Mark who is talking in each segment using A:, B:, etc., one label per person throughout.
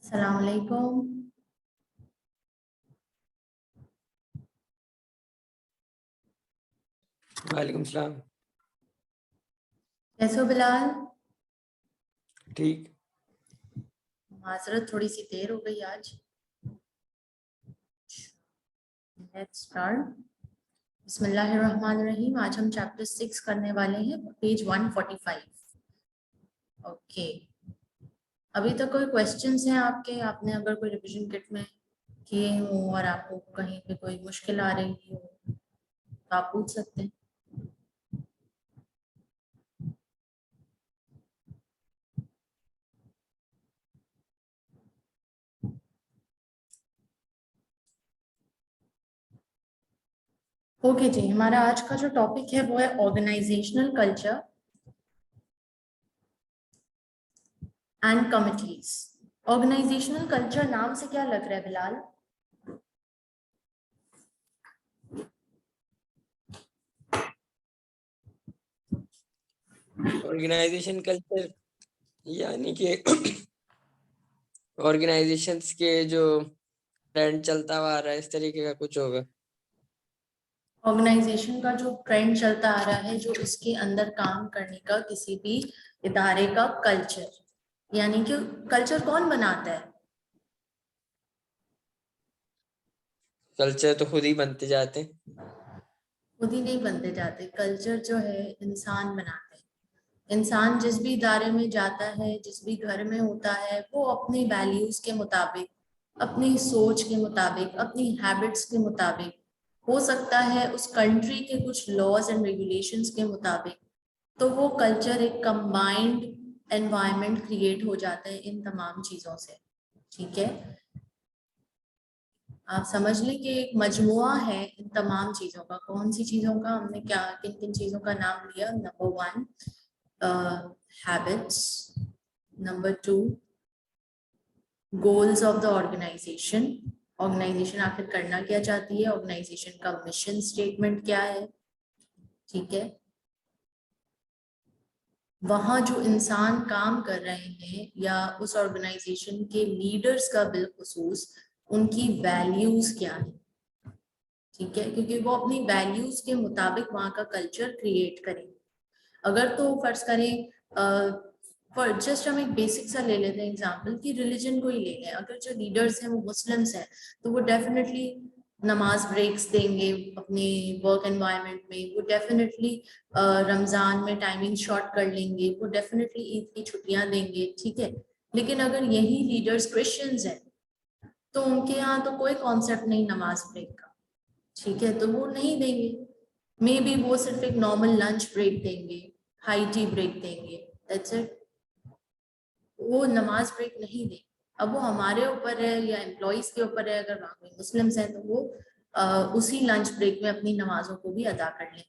A: अस्सलाम वालेकुम।
B: वालेकुम सलाम।
A: कैसे हो बिलाल?
B: ठीक।
A: माजरत, थोड़ी सी देर हो गई आज। Let's start. बिस्मिल्लाहिर्रहमानिर्रहीम। आज हम चैप्टर 6 करने वाले हैं, पेज 145। ओके, अभी तक कोई क्वेश्चंस हैं आपके? आपने अगर कोई रिवीजन किट में किए हो और आपको कहीं पे कोई मुश्किल आ रही हो तो आप पूछ सकते हैं। ओके जी, हमारा आज का जो टॉपिक है वो है organisational culture and committees. Organisational culture नाम से क्या लग रहा है बिलाल?
B: ऑर्गेनाइजेशन कल्चर यानी कि ऑर्गेनाइजेशंस के जो ट्रेंड चलता हुआ आ रहा है, इस तरीके का कुछ होगा।
A: ऑर्गेनाइजेशन का जो ट्रेंड चलता आ रहा है, जो इसके अंदर काम करने का किसी भी इदारे का कल्चर, यानी कि कल्चर कौन बनाता है?
B: कल्चर तो खुद ही बनते जाते हैं।
A: खुद ही नहीं बनते जाते, कल्चर जो है इंसान बनाते हैं। इंसान जिस भी इदारे में जाता है, जिस भी घर में होता है, वो अपनी वैल्यूज के मुताबिक, अपनी सोच के मुताबिक, अपनी हैबिट्स के मुताबिक, हो सकता है उस कंट्री के कुछ लॉज एंड रेगुलेशंस के मुताबिक, तो वो कल्चर एक कंबाइंड एनवायरनमेंट क्रिएट हो जाता है इन तमाम चीजों से। ठीक है, आप समझ लें कि एक मजमुआ है इन तमाम चीजों का। कौन सी चीजों का? हमने क्या किन किन चीजों का नाम लिया? Number 1 habits, number 2 goals of the organisation. Organisation आखिर करना क्या चाहती है, ऑर्गेनाइजेशन का मिशन स्टेटमेंट क्या है। ठीक है, वहाँ जो इंसान काम कर रहे हैं या उस ऑर्गेनाइजेशन के लीडर्स का बिलखुसूस उनकी वैल्यूज क्या है। ठीक है, क्योंकि वो अपनी वैल्यूज के मुताबिक वहाँ का कल्चर क्रिएट करेंगे। अगर तो फर्ज करें, फॉर जस्ट हम एक बेसिक सा ले लेते हैं एग्जांपल कि रिलीजन को ही ले लें। अगर जो लीडर्स हैं वो मुस्लिम्स हैं, तो वो डेफिनेटली नमाज ब्रेक्स देंगे अपने वर्क एनवायरनमेंट में। वो डेफिनेटली रमजान में टाइमिंग शॉर्ट कर लेंगे, वो डेफिनेटली ईद की छुट्टियां देंगे। ठीक है, लेकिन अगर यही लीडर्स क्रिश्चियंस हैं तो उनके यहाँ तो कोई कॉन्सेप्ट नहीं नमाज ब्रेक का। ठीक है, तो वो नहीं देंगे। मे बी वो सिर्फ एक नॉर्मल लंच ब्रेक देंगे, हाई टी ब्रेक देंगे, दैट्स इट। वो नमाज ब्रेक नहीं देंगे। अब वो हमारे ऊपर है या एम्प्लॉइज के ऊपर है, अगर वहाँ कोई मुस्लिम्स हैं तो वो उसी लंच ब्रेक में अपनी नमाजों को भी अदा कर लें।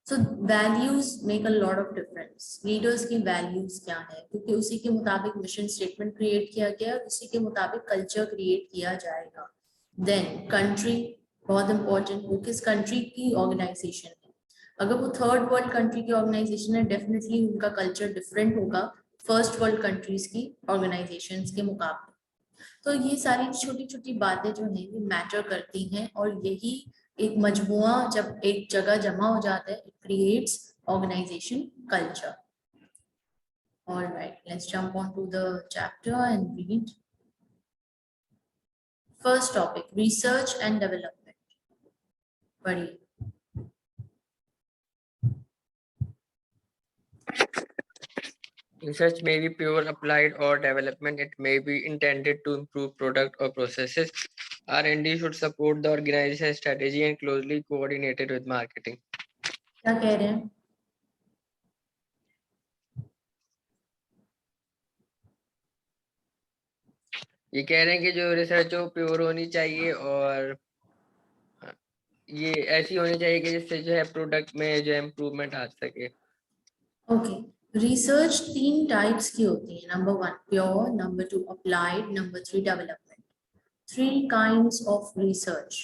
A: So values make a lot of difference. Leaders की वैल्यूज क्या है, क्योंकि उसी के मुताबिक मिशन स्टेटमेंट क्रिएट किया गया है, उसी के मुताबिक कल्चर क्रिएट किया जाएगा। देन कंट्री, बहुत इंपॉर्टेंट, वो किस कंट्री की ऑर्गेनाइजेशन है। अगर वो थर्ड वर्ल्ड कंट्री की ऑर्गेनाइजेशन है, डेफिनेटली उनका कल्चर डिफरेंट होगा फर्स्ट वर्ल्ड कंट्रीज की ऑर्गेनाइजेशंस के मुकाबले। तो ये सारी छोटी छोटी बातें जो हैं ये मैटर करती हैं, और यही एक मजमुआ जब एक जगह जमा हो जाता है, it creates organisation culture. All right, let's jump on to the chapter and read. First topic, research and development. पढ़िए।
B: Research may be pure applied or development. It may be intended to improve product or processes. R&D should support the organization strategy and closely coordinated with marketing.
A: क्या कह रहे हैं?
B: ये कह रहे हैं कि जो रिसर्च हो प्योर होनी चाहिए और ये ऐसी होनी चाहिए कि जिससे जो है प्रोडक्ट में जो है इम्प्रूवमेंट आ सके।
A: ओके, रिसर्च 3 टाइप्स की होती है। Number 1 pure, number 2 applied, number 3 development. 3 kinds of research.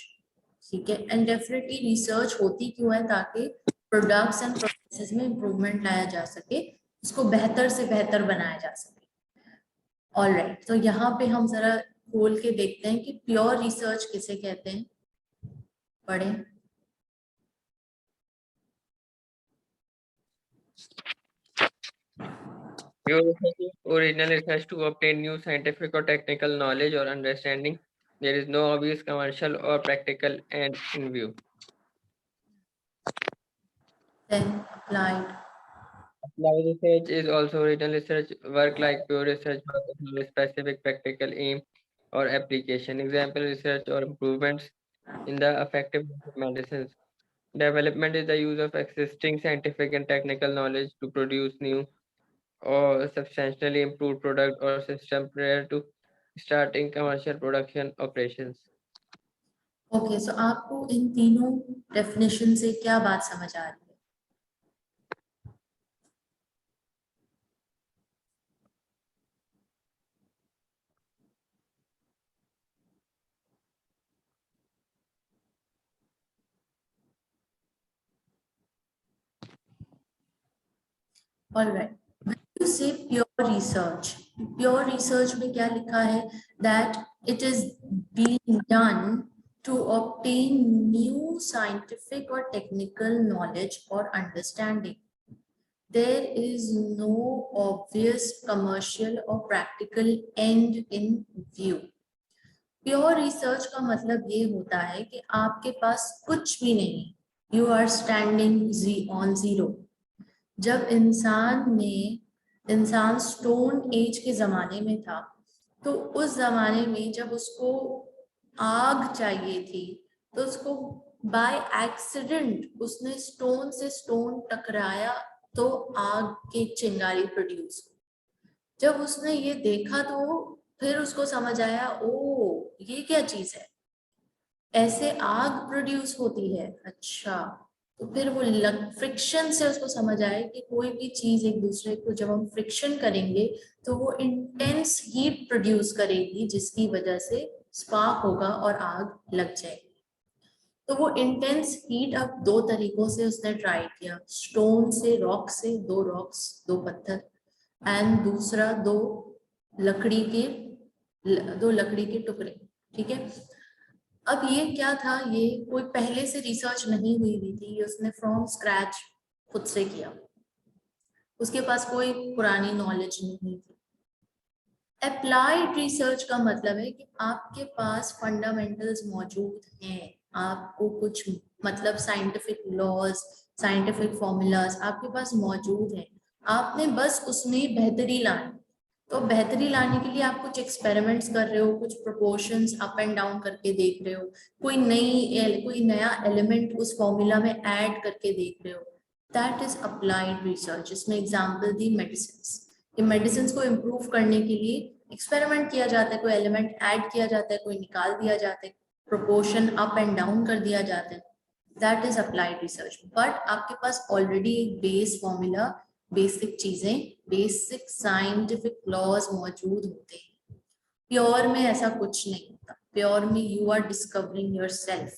A: ठीक है, एंड डेफिनेटली रिसर्च होती क्यों है? ताकि प्रोडक्ट्स एंड प्रोसेसेस में इम्प्रूवमेंट लाया जा सके, उसको बेहतर से बेहतर बनाया जा सके। ऑलराइट, तो यहाँ पे हम जरा खोल के देखते हैं कि प्योर रिसर्च किसे कहते हैं. पढ़ें.
B: Pure research is original research to obtain new scientific or technical knowledge or understanding. There is no obvious commercial or practical end in view.
A: Then applied.
B: Applied research is also original research work like pure research focused on a specific practical aim or application. Example research or improvements in the effectiveness of medicines. Development is the use of existing scientific and technical knowledge to produce new or substantially improved product or system prior to starting commercial production operations.
A: Okay, so आपको इन तीनों definition से क्या बात समझ आ रही है? Alright, when you से प्योर रिसर्च में क्या लिखा है? That it is being done to obtain new scientific or technical knowledge or understanding. There is no obvious commercial or practical end in view. Pure research का मतलब ये होता है कि आपके पास कुछ भी नहीं, you are standing on zero. जब इंसान स्टोन एज के जमाने में था, तो उस जमाने में जब उसको आग चाहिए थी, तो उसको बाय एक्सीडेंट उसने स्टोन से स्टोन टकराया, तो आग की चिंगारी प्रोड्यूस. जब उसने ये देखा तो फिर उसको समझ आया, ओ ये क्या चीज है, ऐसे आग प्रोड्यूस होती है. अच्छा, तो फिर वो फ्रिक्शन से उसको समझ आया कि कोई भी चीज एक दूसरे को जब हम फ्रिक्शन करेंगे तो वो इंटेंस हीट प्रोड्यूस करेगी, जिसकी वजह से स्पार्क होगा और आग लग जाएगी. तो वो इंटेंस हीट अब दो तरीकों से उसने ट्राई किया, स्टोन से, रॉक से, दो पत्थर, एंड दूसरा दो लकड़ी के टुकड़े. ठीक है, अब ये क्या था, ये कोई पहले से रिसर्च नहीं हुई थी, ये उसने फ्रॉम स्क्रैच खुद से किया, उसके पास कोई पुरानी नॉलेज नहीं थी. अप्लाइड रिसर्च का मतलब है कि आपके पास फंडामेंटल्स मौजूद हैं, आपको कुछ मतलब साइंटिफिक लॉज, साइंटिफिक फॉर्मूलाज आपके पास मौजूद हैं, आपने बस उसमें बेहतरी लानी. तो बेहतरी लाने के लिए आप कुछ एक्सपेरिमेंट्स कर रहे हो, कुछ प्रोपोर्शंस अप एंड डाउन करके देख रहे हो, कोई नया एलिमेंट उस फॉर्मूला में ऐड करके देख रहे हो. That is applied research. इसमें एग्जांपल दी मेडिसिन. मेडिसिन को इम्प्रूव करने के लिए एक्सपेरिमेंट किया जाता है, कोई एलिमेंट ऐड किया जाता है, कोई निकाल दिया जाता है, प्रोपोर्शन अप एंड डाउन कर दिया जाता है. That is applied research. But आपके पास ऑलरेडी एक बेस फॉर्मूला, बेसिक चीजें, बेसिक साइंटिफिक लॉज मौजूद होते हैं. प्योर में ऐसा कुछ नहीं होता. प्योर में you are discovering yourself.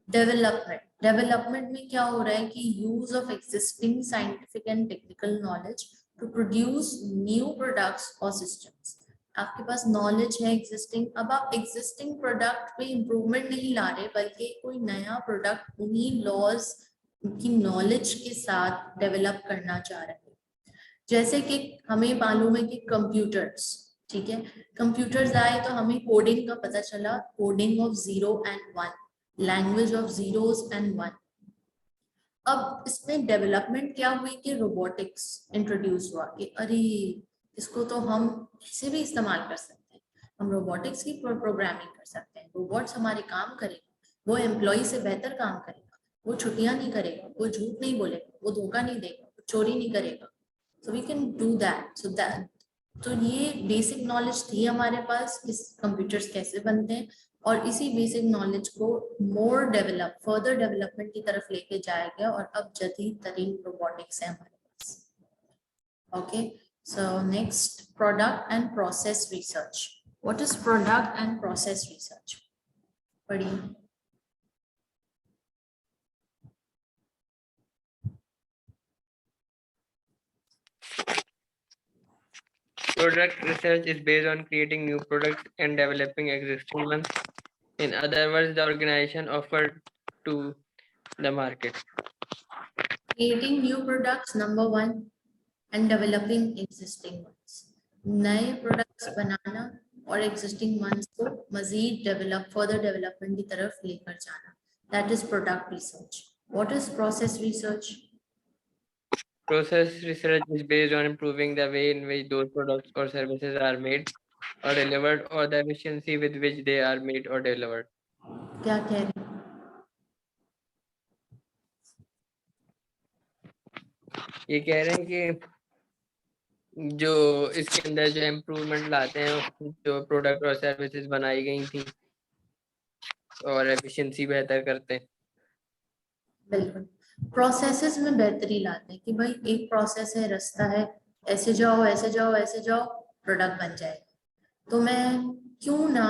A: Development में क्या हो रहा है कि use of existing scientific and technical knowledge to produce new products और सिस्टम्स. आपके पास नॉलेज है एग्जिस्टिंग, अब आप एग्जिस्टिंग प्रोडक्ट पे इम्प्रूवमेंट नहीं ला रहे, बल्कि कोई नया प्रोडक्ट उन्हीं लॉज की नॉलेज के साथ डेवलप करना चाह रहे हैं. जैसे कि हमें मालूम है कि कंप्यूटर्स, ठीक है, कंप्यूटर्स आए तो हमें कोडिंग का पता चला, coding of 0 and 1, language of zeros and 1. अब इसमें डेवलपमेंट क्या हुई कि रोबोटिक्स इंट्रोड्यूस हुआ कि अरे इसको तो हम ऐसे भी इस्तेमाल कर सकते हैं, हम रोबोटिक्स की प्रोग्रामिंग कर सकते हैं, रोबोट्स हमारे काम करेगा, वो एम्प्लॉय से बेहतर काम करेगा, वो छुट्टियां नहीं करेगा, वो झूठ नहीं बोलेगा, वो धोखा नहीं देगा, वो चोरी नहीं करेगा. So we can do that. तो ये बेसिक नॉलेज थी हमारे पास कि कंप्यूटर्स कैसे बनते हैं, और इसी बेसिक नॉलेज को फर्दर डेवलपमेंट की तरफ लेके जाया गया, और अब जदीद तरीन रोबोटिक्स है हमारे पास. Okay, so next, product and process research. What is product and process research? पढ़िए.
B: Product research is based on creating new products and developing existing ones. In other words, the organization offered to the market.
A: Creating new products, number one, and developing existing ones. नए products बनाना और existing ones को मजीद further development की तरफ लेकर जाना. That is product research. What is process research?
B: Process research is based on improving the way in which those products or services are made or delivered, or the efficiency with which they are made or delivered.
A: क्या कह रहे हैं?
B: ये कह रहे हैं कि जो इसके अंदर जो इम्प्रूवमेंट लाते हैं, जो प्रोडक्ट और सर्विसेज बनाई गई थी और एफिशिएंसी बेहतर करते हैं.
A: बिल्कुल. प्रोसेसेस में बेहतरी लाते हैं कि भाई एक प्रोसेस है, रास्ता है, ऐसे जाओ ऐसे जाओ ऐसे जाओ, प्रोडक्ट बन जाएगा. तो मैं क्यों ना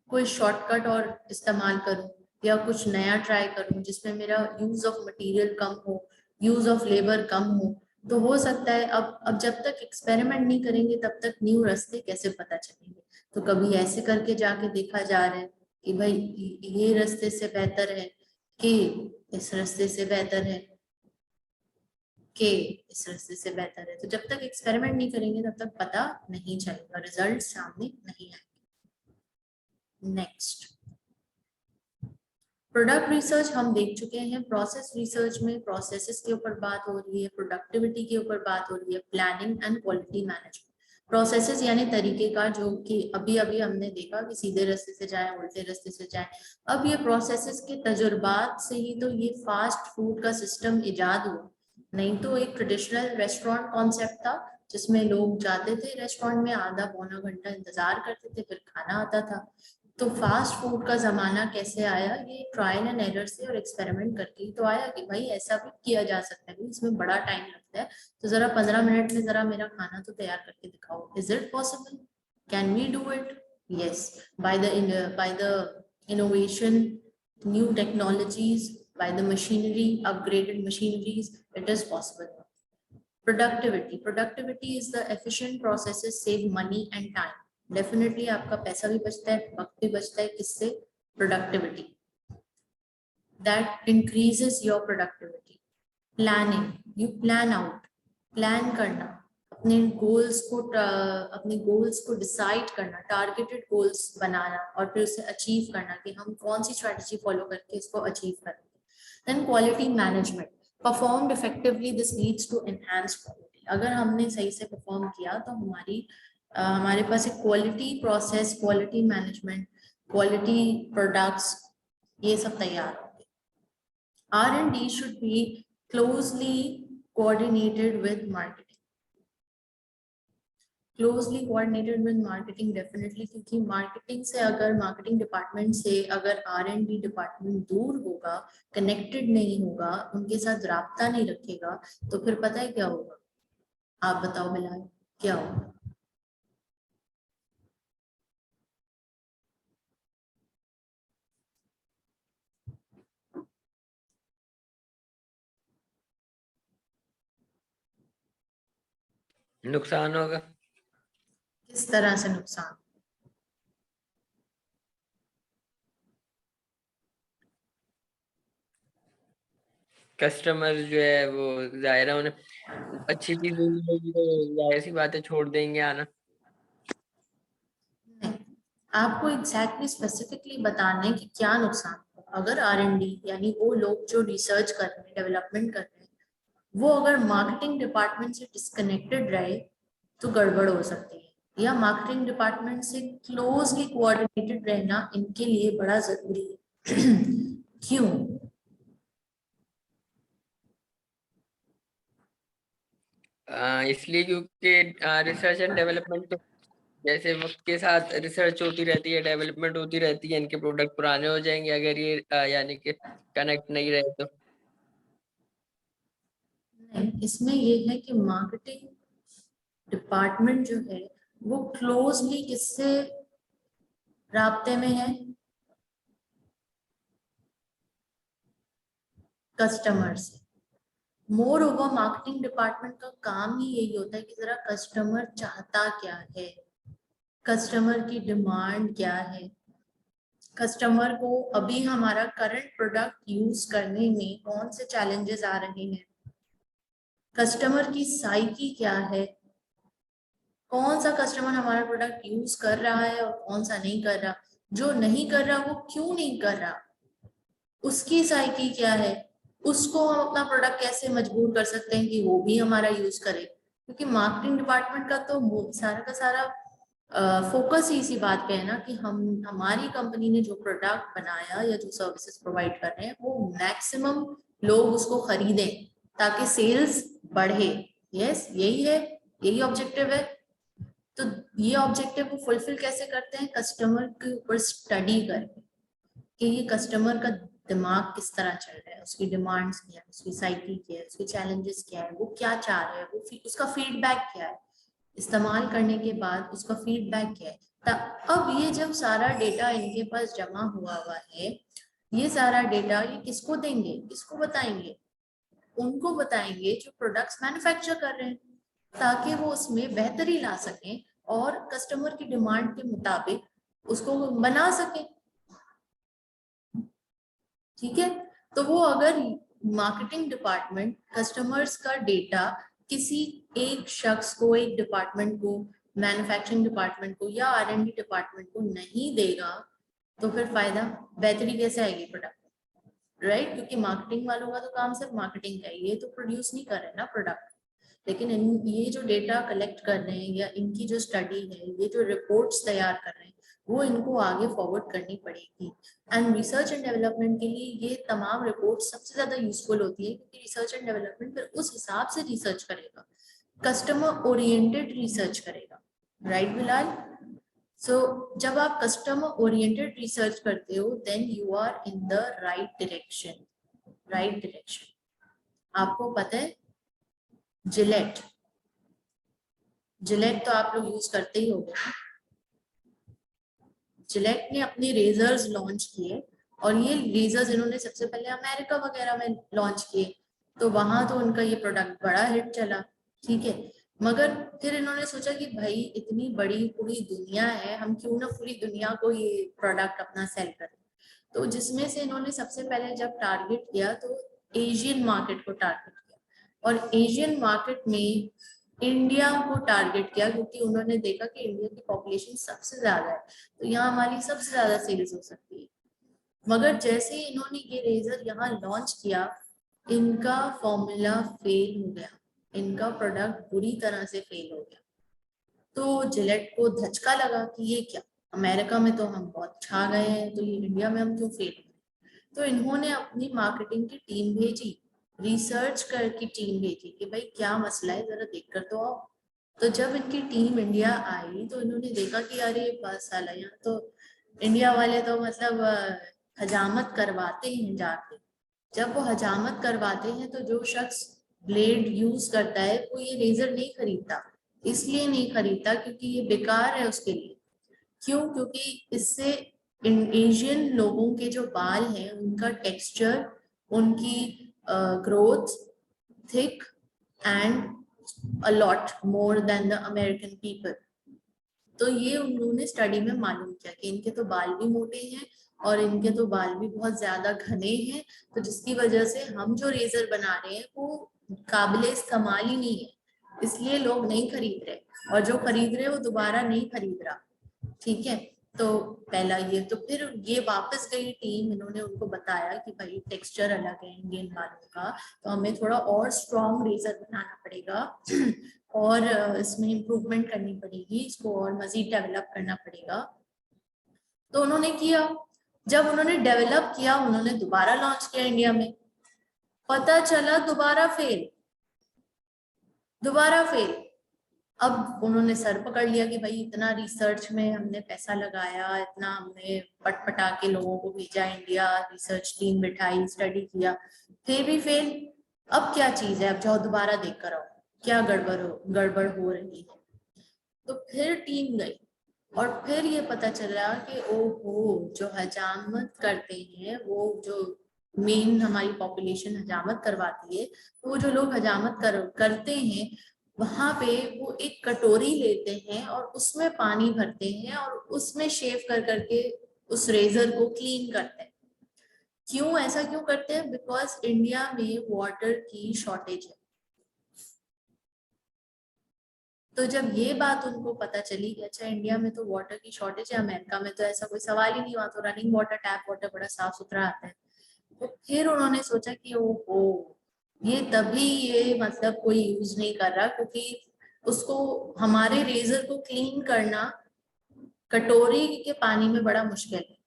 A: कोई शॉर्टकट और इस्तेमाल करूं या कुछ नया ट्राई करूं जिसमें मेरा यूज ऑफ मटेरियल कम हो, यूज ऑफ लेबर कम हो. तो हो सकता है अब जब तक एक्सपेरिमेंट नहीं करेंगे तब तक न्यू रास्ते कैसे पता चलेंगे. तो कभी ऐसे करके जाके देखा जा रहा है कि भाई ये रास्ते से बेहतर है कि इस रास्ते से बेहतर है कि इस रास्ते से बेहतर है. तो जब तक एक्सपेरिमेंट नहीं करेंगे तब तक पता नहीं चलेगा, रिजल्ट सामने नहीं आएंगे. नेक्स्ट, प्रोडक्ट रिसर्च हम देख चुके हैं. प्रोसेस रिसर्च में प्रोसेसेस के ऊपर बात हो रही है, प्रोडक्टिविटी के ऊपर बात हो रही है, planning and quality management. Processes यानी तरीके का जो कि अभी हमने देखा कि सीधे रास्ते से जाए, उल्टे रास्ते से जाए. अब ये प्रोसेसेस के तजुर्बात से ही तो ये फास्ट फूड का सिस्टम इजाद हुआ. नहीं तो एक ट्रेडिशनल रेस्टोरेंट कॉन्सेप्ट था जिसमें लोग जाते थे रेस्टोरेंट में, आधा पौना घंटा इंतजार करते थे, फिर खाना आता था. तो फास्ट फूड का जमाना कैसे आया? ये ट्रायल एंड एरर से और एक्सपेरिमेंट करके ही तो आया कि भाई ऐसा भी किया जा सकता है, इसमें बड़ा टाइम लगता है, तो जरा 15 मिनट में जरा मेरा खाना तो तैयार करके दिखाओ. Is it possible? Can we do it? Yes, by the innovation, new technologies, by the machinery, upgraded machineries, it is possible. Productivity is the efficient processes save money and time. Definitely आपका पैसा भी बचता है, वक्त भी बचता है. किससे? Productivity. That increases your productivity. Planning, you plan out, plan करना, अपने गोल्स को डिसाइड करना, टारगेटेड गोल्स बनाना और फिर उसे अचीव करना कि हम कौन सी स्ट्रेटजी फॉलो करके इसको अचीव करेंगे. Then quality management, performed effectively, this leads to enhance quality. अगर हमने सही से परफॉर्म किया तो हमारे पास एक quality process, quality management, quality products, ये सब तैयार होंगे. R&D should be closely coordinated with marketing. Closely coordinated with marketing, definitely, क्योंकि मार्केटिंग डिपार्टमेंट से अगर R&D डिपार्टमेंट दूर होगा, कनेक्टेड नहीं होगा, उनके साथ राब्ता नहीं रखेगा, तो फिर पता है क्या होगा? आप बताओ बिलाल, क्या होगा?
B: नुकसान होगा.
A: किस तरह से नुकसान?
B: कस्टमर जो है वो जाहिर है उन्हें अच्छी चीज मिलेगी तो जाहिर सी बातें छोड़ देंगे आना.
A: नहीं, आपको एग्जैक्टली स्पेसिफिकली बताना है कि क्या नुकसान. अगर R&D यानी वो लोग जो रिसर्च कर रहे हैं, डेवलपमेंट कर रहे हैं, वो अगर मार्केटिंग डिपार्टमेंट से डिस्कनेक्टेड रहे तो गड़बड़ हो सकती है. या मार्केटिंग डिपार्टमेंट से क्लोजली कोऑर्डिनेटेड रहना इनके लिए बड़ा जरूरी है. क्यों?
B: इसलिए क्योंकि रिसर्च एंड डेवलपमेंट तो जैसे वक्त के साथ रिसर्च होती रहती है, डेवलपमेंट होती रहती है, इनके प्रोडक्ट पुराने हो जाएंगे अगर ये यानी कि कनेक्ट नहीं रहे तो.
A: नहीं, इसमें ये है कि मार्केटिंग डिपार्टमेंट जो है वो क्लोजली किससे राब्ते में है? कस्टमर से. मोर ओवर मार्केटिंग डिपार्टमेंट का काम ही यही होता है कि जरा कस्टमर चाहता क्या है, कस्टमर की डिमांड क्या है, कस्टमर को अभी हमारा करंट प्रोडक्ट यूज करने में कौन से चैलेंजेस आ रहे हैं, कस्टमर की साइकी क्या है, कौन सा कस्टमर हमारा प्रोडक्ट यूज कर रहा है और कौन सा नहीं कर रहा, जो नहीं कर रहा वो क्यों नहीं कर रहा, उसकी साइकी क्या है, उसको हम अपना प्रोडक्ट कैसे मजबूर कर सकते हैं कि वो भी हमारा यूज करे। क्योंकि मार्केटिंग डिपार्टमेंट का तो सारा का सारा फोकस ही इसी बात पे है ना कि हम हमारी कंपनी ने जो प्रोडक्ट बनाया या जो सर्विसेज प्रोवाइड कर रहे हैं वो मैक्सिमम लोग उसको खरीदें ताकि सेल्स बढ़े। यस, यही है, यही ऑब्जेक्टिव है। तो ये ऑब्जेक्टिव को फुलफिल कैसे करते हैं, कस्टमर के ऊपर स्टडी करके कि ये कस्टमर का दिमाग किस तरह चल रहा है, उसकी डिमांड्स क्या है, उसकी साइकिल क्या है, उसके चैलेंजेस क्या है, वो क्या चाह रहा है, वो उसका फीडबैक क्या है, इस्तेमाल करने के बाद उसका फीडबैक क्या है। अब ये जब सारा डेटा इनके पास जमा हुआ है, ये सारा डेटा ये किसको देंगे, किसको बताएंगे, उनको बताएंगे जो प्रोडक्ट्स मैन्युफैक्चर कर रहे हैं, ताकि वो उसमें बेहतरी ला सकें और कस्टमर की डिमांड के मुताबिक उसको बना सकें। ठीक है, तो वो अगर मार्केटिंग डिपार्टमेंट कस्टमर्स का डेटा किसी एक शख्स को, एक डिपार्टमेंट को, मैन्युफैक्चरिंग डिपार्टमेंट को या R&D डिपार्टमेंट को नहीं देगा तो फिर फायदा, बेहतरी कैसे आएगी प्रोडक्ट, राइट? क्योंकि मार्केटिंग वालों का तो काम सिर्फ मार्केटिंग का है, ये तो प्रोड्यूस नहीं कर रहे ना प्रोडक्ट। लेकिन ये जो डेटा कलेक्ट कर रहे हैं या इनकी जो स्टडी है, ये जो रिपोर्ट्स तैयार कर रहे हैं, वो इनको आगे फॉरवर्ड करनी पड़ेगी। एंड रिसर्च एंड डेवलपमेंट के लिए ये तमाम रिपोर्ट सबसे ज्यादा यूजफुल होती है, क्योंकि रिसर्च एंड डेवलपमेंट फिर उस हिसाब से रिसर्च करेगा, कस्टमर ओरिएंटेड रिसर्च करेगा, राइट बिलाल? सो जब आप कस्टमर ओरिएंटेड रिसर्च करते हो then you are in the right direction, right direction. आपको पता है जिलेट, जिलेट तो आप लोग यूज करते ही होंगे। जिलेट ने अपने रेजर्स लॉन्च किए और ये रेजर्स इन्होंने सबसे पहले अमेरिका वगैरह में लॉन्च किए, तो वहां तो उनका ये प्रोडक्ट बड़ा हिट चला, ठीक है। मगर फिर इन्होंने सोचा कि भाई इतनी बड़ी पूरी दुनिया है, हम क्यों ना पूरी दुनिया को ये प्रोडक्ट अपना सेल करें। तो जिसमें से इन्होंने सबसे पहले जब टारगेट किया तो एशियन मार्केट को टारगेट किया, और एशियन मार्केट में इंडिया को टारगेट किया, क्योंकि उन्होंने देखा कि इंडिया की पॉपुलेशन सबसे ज्यादा है, तो यहाँ हमारी सबसे ज्यादा सेल्स हो सकती है। मगर जैसे ही इन्होंने ये रेजर यहाँ लॉन्च किया, इनका फॉर्मूला फेल हो गया, इनका प्रोडक्ट बुरी तरह से फेल हो गया। तो जिलेट को धचका लगा कि ये क्या, अमेरिका में तो हम बहुत छा गए हैं, तो ये इंडिया में हम क्यों फेल हो गए। तो इन्होंने अपनी मार्केटिंग की टीम भेजी, रिसर्च करके टीम भेजी कि भाई क्या मसला है, जरा देख कर तो आओ। तो जब इनकी टीम इंडिया आई तो इन्होंने देखा कि अरे बस साला, यहाँ तो इंडिया वाले तो मतलब हजामत करवाते हैं जाके। जब वो हजामत करवाते हैं तो जो शख्स ब्लेड यूज करता है वो ये रेजर नहीं खरीदता, इसलिए नहीं खरीदता क्योंकि ये बेकार है उसके लिए। क्यों? क्योंकि इससे एशियन लोगों के जो बाल हैं उनका टेक्सचर, उनकी growth thick and a lot more than the American people. तो ये उन्होंने स्टडी में मालूम किया कि इनके तो बाल भी मोटे हैं और इनके तो बाल भी बहुत ज्यादा घने हैं, तो जिसकी वजह से हम जो रेजर बना रहे हैं वो काबिले इस्तेमाल ही नहीं है, इसलिए लोग नहीं खरीद रहे, और जो खरीद रहे वो दोबारा नहीं खरीद रहा। ठीक है, तो पहला ये, तो फिर ये वापस गई टीम, इन्होंने उनको बताया कि भाई टेक्सचर अलग है इंडियन बालों का, तो हमें थोड़ा और स्ट्रॉन्ग रेजर बनाना पड़ेगा और इसमें इम्प्रूवमेंट करनी पड़ेगी, इसको और मजीद डेवलप करना पड़ेगा। तो उन्होंने किया, जब उन्होंने डेवलप किया उन्होंने दोबारा लॉन्च किया इंडिया में, पता चला दोबारा फेल, दोबारा फेल। अब उन्होंने सर पकड़ लिया कि भाई इतना रिसर्च में हमने पैसा लगाया, इतना हमने पटपटा के लोगों को भेजा इंडिया, रिसर्च टीम बिठाई, स्टडी किया, फिर भी फेल। अब क्या चीज है, अब जाओ दोबारा देख कर आओ क्या गड़बड़ हो रही है। तो फिर टीम गई और फिर ये पता चला कि ओहो, जो हजामत करते हैं वो जो मेन हमारी पॉपुलेशन हजामत करवाती है, तो वो जो लोग हजामत करते हैं वहां पे वो एक कटोरी लेते हैं और उसमें पानी भरते हैं और उसमें शेव कर करके उस रेजर को क्लीन करते हैं। क्यों ऐसा क्यों करते हैं? बिकॉज इंडिया में वाटर की शॉर्टेज है। तो जब ये बात उनको पता चली कि अच्छा इंडिया में तो वाटर की शॉर्टेज है, अमेरिका में तो ऐसा कोई सवाल ही नहीं, वहां तो रनिंग वाटर, टैप वाटर बड़ा साफ सुथरा आता है, तो फिर उन्होंने सोचा कि ओहो, ये तभी ये मतलब कोई यूज नहीं कर रहा, क्योंकि उसको हमारे रेजर को क्लीन करना कटोरी के पानी में बड़ा मुश्किल है,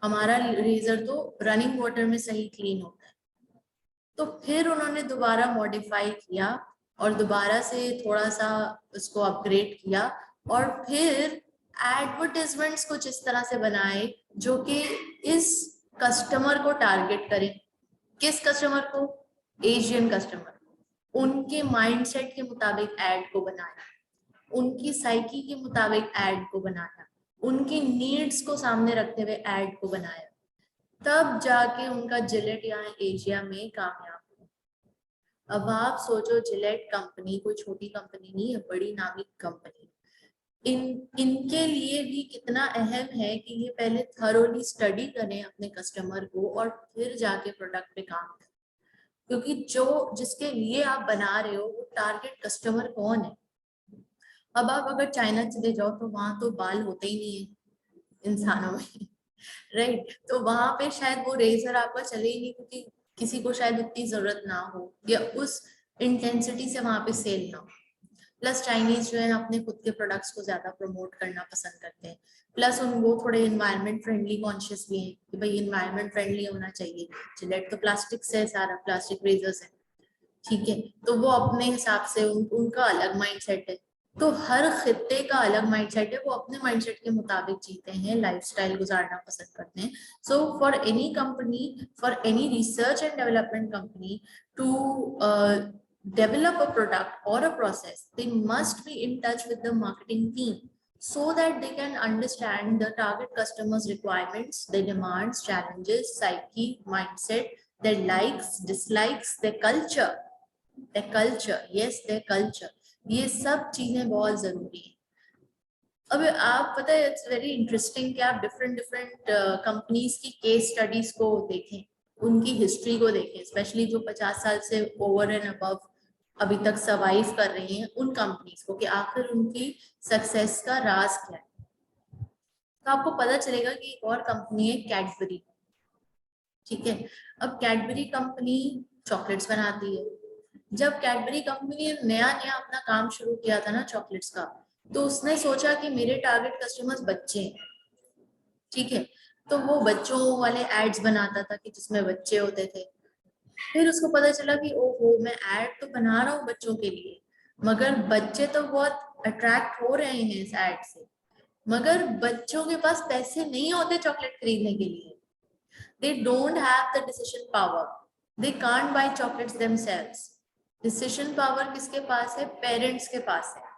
A: हमारा रेजर तो रनिंग वाटर में सही क्लीन होता है। तो फिर उन्होंने दोबारा मॉडिफाई किया और दोबारा से थोड़ा सा उसको अपग्रेड किया और फिर एडवर्टाइजमेंट्स कुछ इस तरह से बनाए जो कि इस कस्टमर को टारगेट करें। किस कस्टमर को? Asian customer. उनके माइंडसेट के मुताबिक एड को बनाया, उनकी साइकी के मुताबिक एड को बनाया, उनकी नीड्स को सामने रखते हुए एड को बनाया, तब जाके उनका जिलेट यहाँ एशिया में कामयाब हुआ। अब आप सोचो, जिलेट कंपनी कोई छोटी कंपनी नहीं है, बड़ी नामी कंपनी। इनके लिए भी कितना अहम है कि ये पहले थरोली स्टडी करें अपने कस्टमर को और फिर जाके प्रोडक्ट पे काम करें, क्योंकि जो जिसके लिए आप बना रहे हो वो टारगेट कस्टमर कौन है। अब आप अगर चाइना चले जाओ तो वहां तो बाल होते ही नहीं है इंसानों में राइट, तो वहां पे शायद वो रेजर आपका चले ही नहीं, क्योंकि किसी को शायद उतनी जरूरत ना हो या उस इंटेंसिटी से वहां पे सेल ना हो। प्लस चाइनीज जो है अपने खुद के प्रोडक्ट्स को ज्यादा प्रमोट करना पसंद करते हैं, प्लस उन वो थोड़े इन्वायरमेंट फ्रेंडली कॉन्शियस भी हैं कि भाई इन्वायरमेंट फ्रेंडली होना चाहिए। जिलेट तो प्लास्टिक से है, सारा प्लास्टिक रेजर्स है, ठीक है, तो वो अपने हिसाब से उनका अलग माइंडसेट है। तो हर खित्ते का अलग माइंडसेट है, वो अपने माइंडसेट के मुताबिक जीते हैं, लाइफस्टाइल गुजारना पसंद करते हैं। So for any company, for any research and development company to develop a product or a process, they must be in touch with the marketing team so that they can understand the target customers' requirements, their demands, challenges, psyche, mindset, their likes, dislikes, their culture, yes, their culture, ये सब चीजें बहुत जरूरी है। अब आप पता है इट्स वेरी इंटरेस्टिंग कि आप डिफरेंट डिफरेंट कंपनीज की केस स्टडीज को देखें, उनकी हिस्ट्री को देखें, स्पेशली जो 50 साल से ओवर एंड अबव अभी तक सर्वाइव कर रही हैं उन कंपनीज को, कि आखिर उनकी सक्सेस का राज क्या है। तो आपको पता चलेगा कि एक और कंपनी है कैडबरी, ठीक है। अब कैडबरी कंपनी चॉकलेट्स बनाती है। जब कैडबरी कंपनी ने नया नया अपना काम शुरू किया था ना चॉकलेट्स का, तो उसने सोचा कि मेरे टारगेट कस्टमर्स बच्चे हैं, ठीक है, तो वो बच्चों वाले एड्स बनाता था कि जिसमें बच्चे होते थे। फिर उसको पता चला कि ओहो, मैं एड तो बना रहा हूँ बच्चों के लिए, मगर बच्चे तो बहुत अट्रैक्ट हो रहे हैं इस एड से, मगर बच्चों के पास पैसे नहीं होते चॉकलेट खरीदने के लिए। They don't have the decision power. They can't buy chocolates themselves. Decision power किसके पास है? पेरेंट्स के पास है।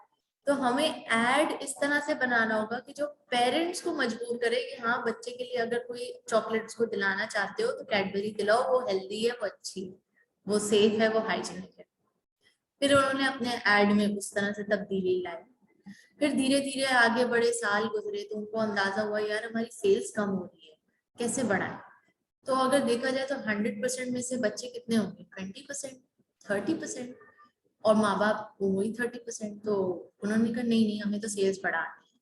A: तो हमें एड इस तरह से बनाना होगा कि जो पेरेंट्स को मजबूर करे कि हाँ, बच्चे के लिए अगर कोई चॉकलेट्स को दिलाना चाहते हो तो कैडबरी दिलाओ, वो हेल्दी है, वो अच्छी है, वो सेफ है, वो हाइजीनिक है। फिर उन्होंने अपने एड में उस तरह से तब्दीली लाई। फिर धीरे धीरे आगे बड़े साल गुजरे तो उनको अंदाजा हुआ यार हमारी सेल्स कम हो रही है, कैसे बढ़ाएं। तो अगर देखा जाए तो 100% में से बच्चे कितने होंगे? 20%, 30%, और माँ बाप वही 30%। तो उन्होंने कहा नहीं नहीं, हमें तो सेल्स बढ़ानी है।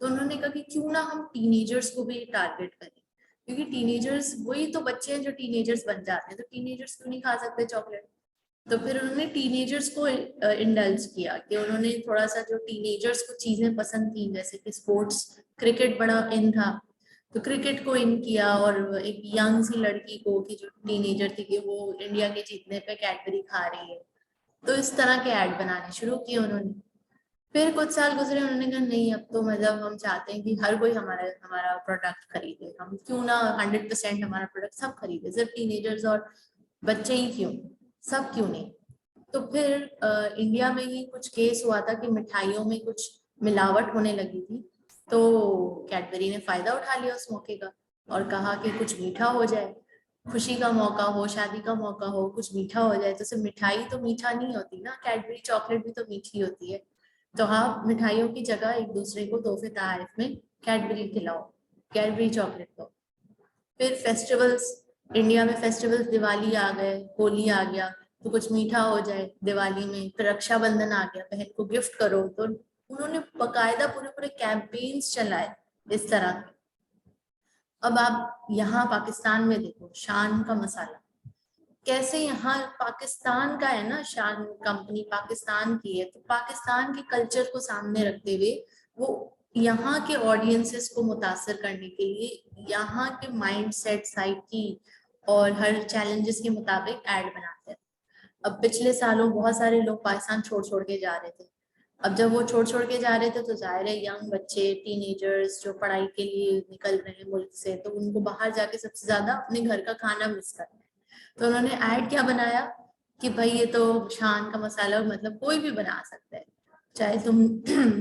A: तो उन्होंने कहा कि क्यों ना हम टीनेजर्स को भी टारगेट करें, क्योंकि टीनेजर्स वही तो बच्चे हैं जो टीनेजर्स बन जाते हैं, तो टीनेजर्स क्यों नहीं खा सकते चॉकलेट। तो फिर उन्होंने टीनेजर्स को इंडल्ज किया कि उन्होंने थोड़ा सा जो टीनेजर्स को चीजें पसंद थी, जैसे कि स्पोर्ट्स, क्रिकेट बड़ा इन था, तो क्रिकेट को इन किया, और एक यंग सी लड़की को कि जो टीनेजर थी कि वो इंडिया के जीतने पे कैडबरी खा रही है, तो इस तरह के ऐड बनाने शुरू किए उन्होंने। फिर कुछ साल गुजरे, उन्होंने कहा नहीं, अब तो मतलब हम चाहते हैं कि हर कोई हमारा हमारा प्रोडक्ट खरीदे, हम क्यों ना 100% हमारा प्रोडक्ट सब खरीदे, सिर्फ टीनेजर्स और बच्चे ही क्यों, सब क्यों नहीं। तो फिर इंडिया में ही कुछ केस हुआ था कि मिठाइयों में कुछ मिलावट होने लगी थी, तो कैडबरी ने फायदा उठा लिया उस मौके का और कहा कि कुछ मीठा हो जाए। खुशी का मौका हो, शादी का मौका हो, कुछ मीठा हो जाए तो सिर्फ मिठाई तो मीठा नहीं होती ना, कैडबरी चॉकलेट भी तो मीठी होती है। तो हाँ, मिठाइयों की जगह एक दूसरे को तोहफे तोहफे में कैडबरी खिलाओ, कैडबरी चॉकलेट दो। फिर फेस्टिवल्स, इंडिया में फेस्टिवल्स, दिवाली आ गए, होली आ गया, तो कुछ मीठा हो जाए दिवाली में। फिर रक्षाबंधन आ गया, बहन को गिफ्ट करो। तो उन्होंने बकायदा पूरे पूरे कैंपेन्स चलाए इस तरह के। अब आप यहाँ पाकिस्तान में देखो, शान का मसाला कैसे, यहाँ पाकिस्तान का है ना, शान कंपनी पाकिस्तान की है, तो पाकिस्तान के कल्चर को सामने रखते हुए वो यहाँ के ऑडियंसेस को मुतासर करने के लिए यहाँ के माइंडसेट, साइकी और हर चैलेंजेस के मुताबिक एड बनाते हैं। अब पिछले सालों बहुत सारे लोग पाकिस्तान छोड़ छोड़ के जा रहे थे। अब जब वो छोड़ छोड़ के जा रहे थे तो जाहिर है यंग बच्चे, टीनेजर्स जो पढ़ाई के लिए निकल रहे हैं मुल्क से, तो उनको बाहर जाके सबसे ज्यादा अपने घर का खाना मिस करना है। तो उन्होंने ऐड क्या बनाया कि भाई ये तो शान का मसाला, मतलब कोई भी बना सकता है, चाहे तुम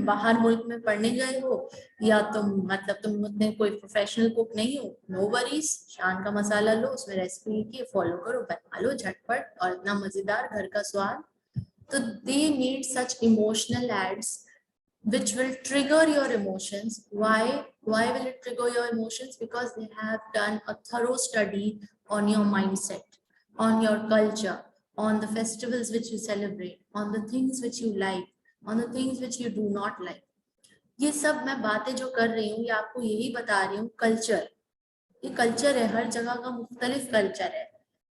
A: बाहर मुल्क में पढ़ने गए हो या तुम उतने कोई प्रोफेशनल कुक नहीं हो, नो वरीज, शान का मसाला लो, उसमें रेसिपी लिखी फॉलो करो, बना लो झटपट और इतना मजेदार, घर का स्वाद। तो they made such emotional ads which will trigger your emotions. Why will it trigger your emotions? Because they have done a thorough study on your mindset, on your culture, on the festivals which you celebrate, on the things which you like, on the things which you do not like. ये सब मैं बातें जो कर रही हूँ, ये आपको यही बता रही हूँ, कल्चर, ये कल्चर है, हर जगह का मुख्तलिफ कल्चर है।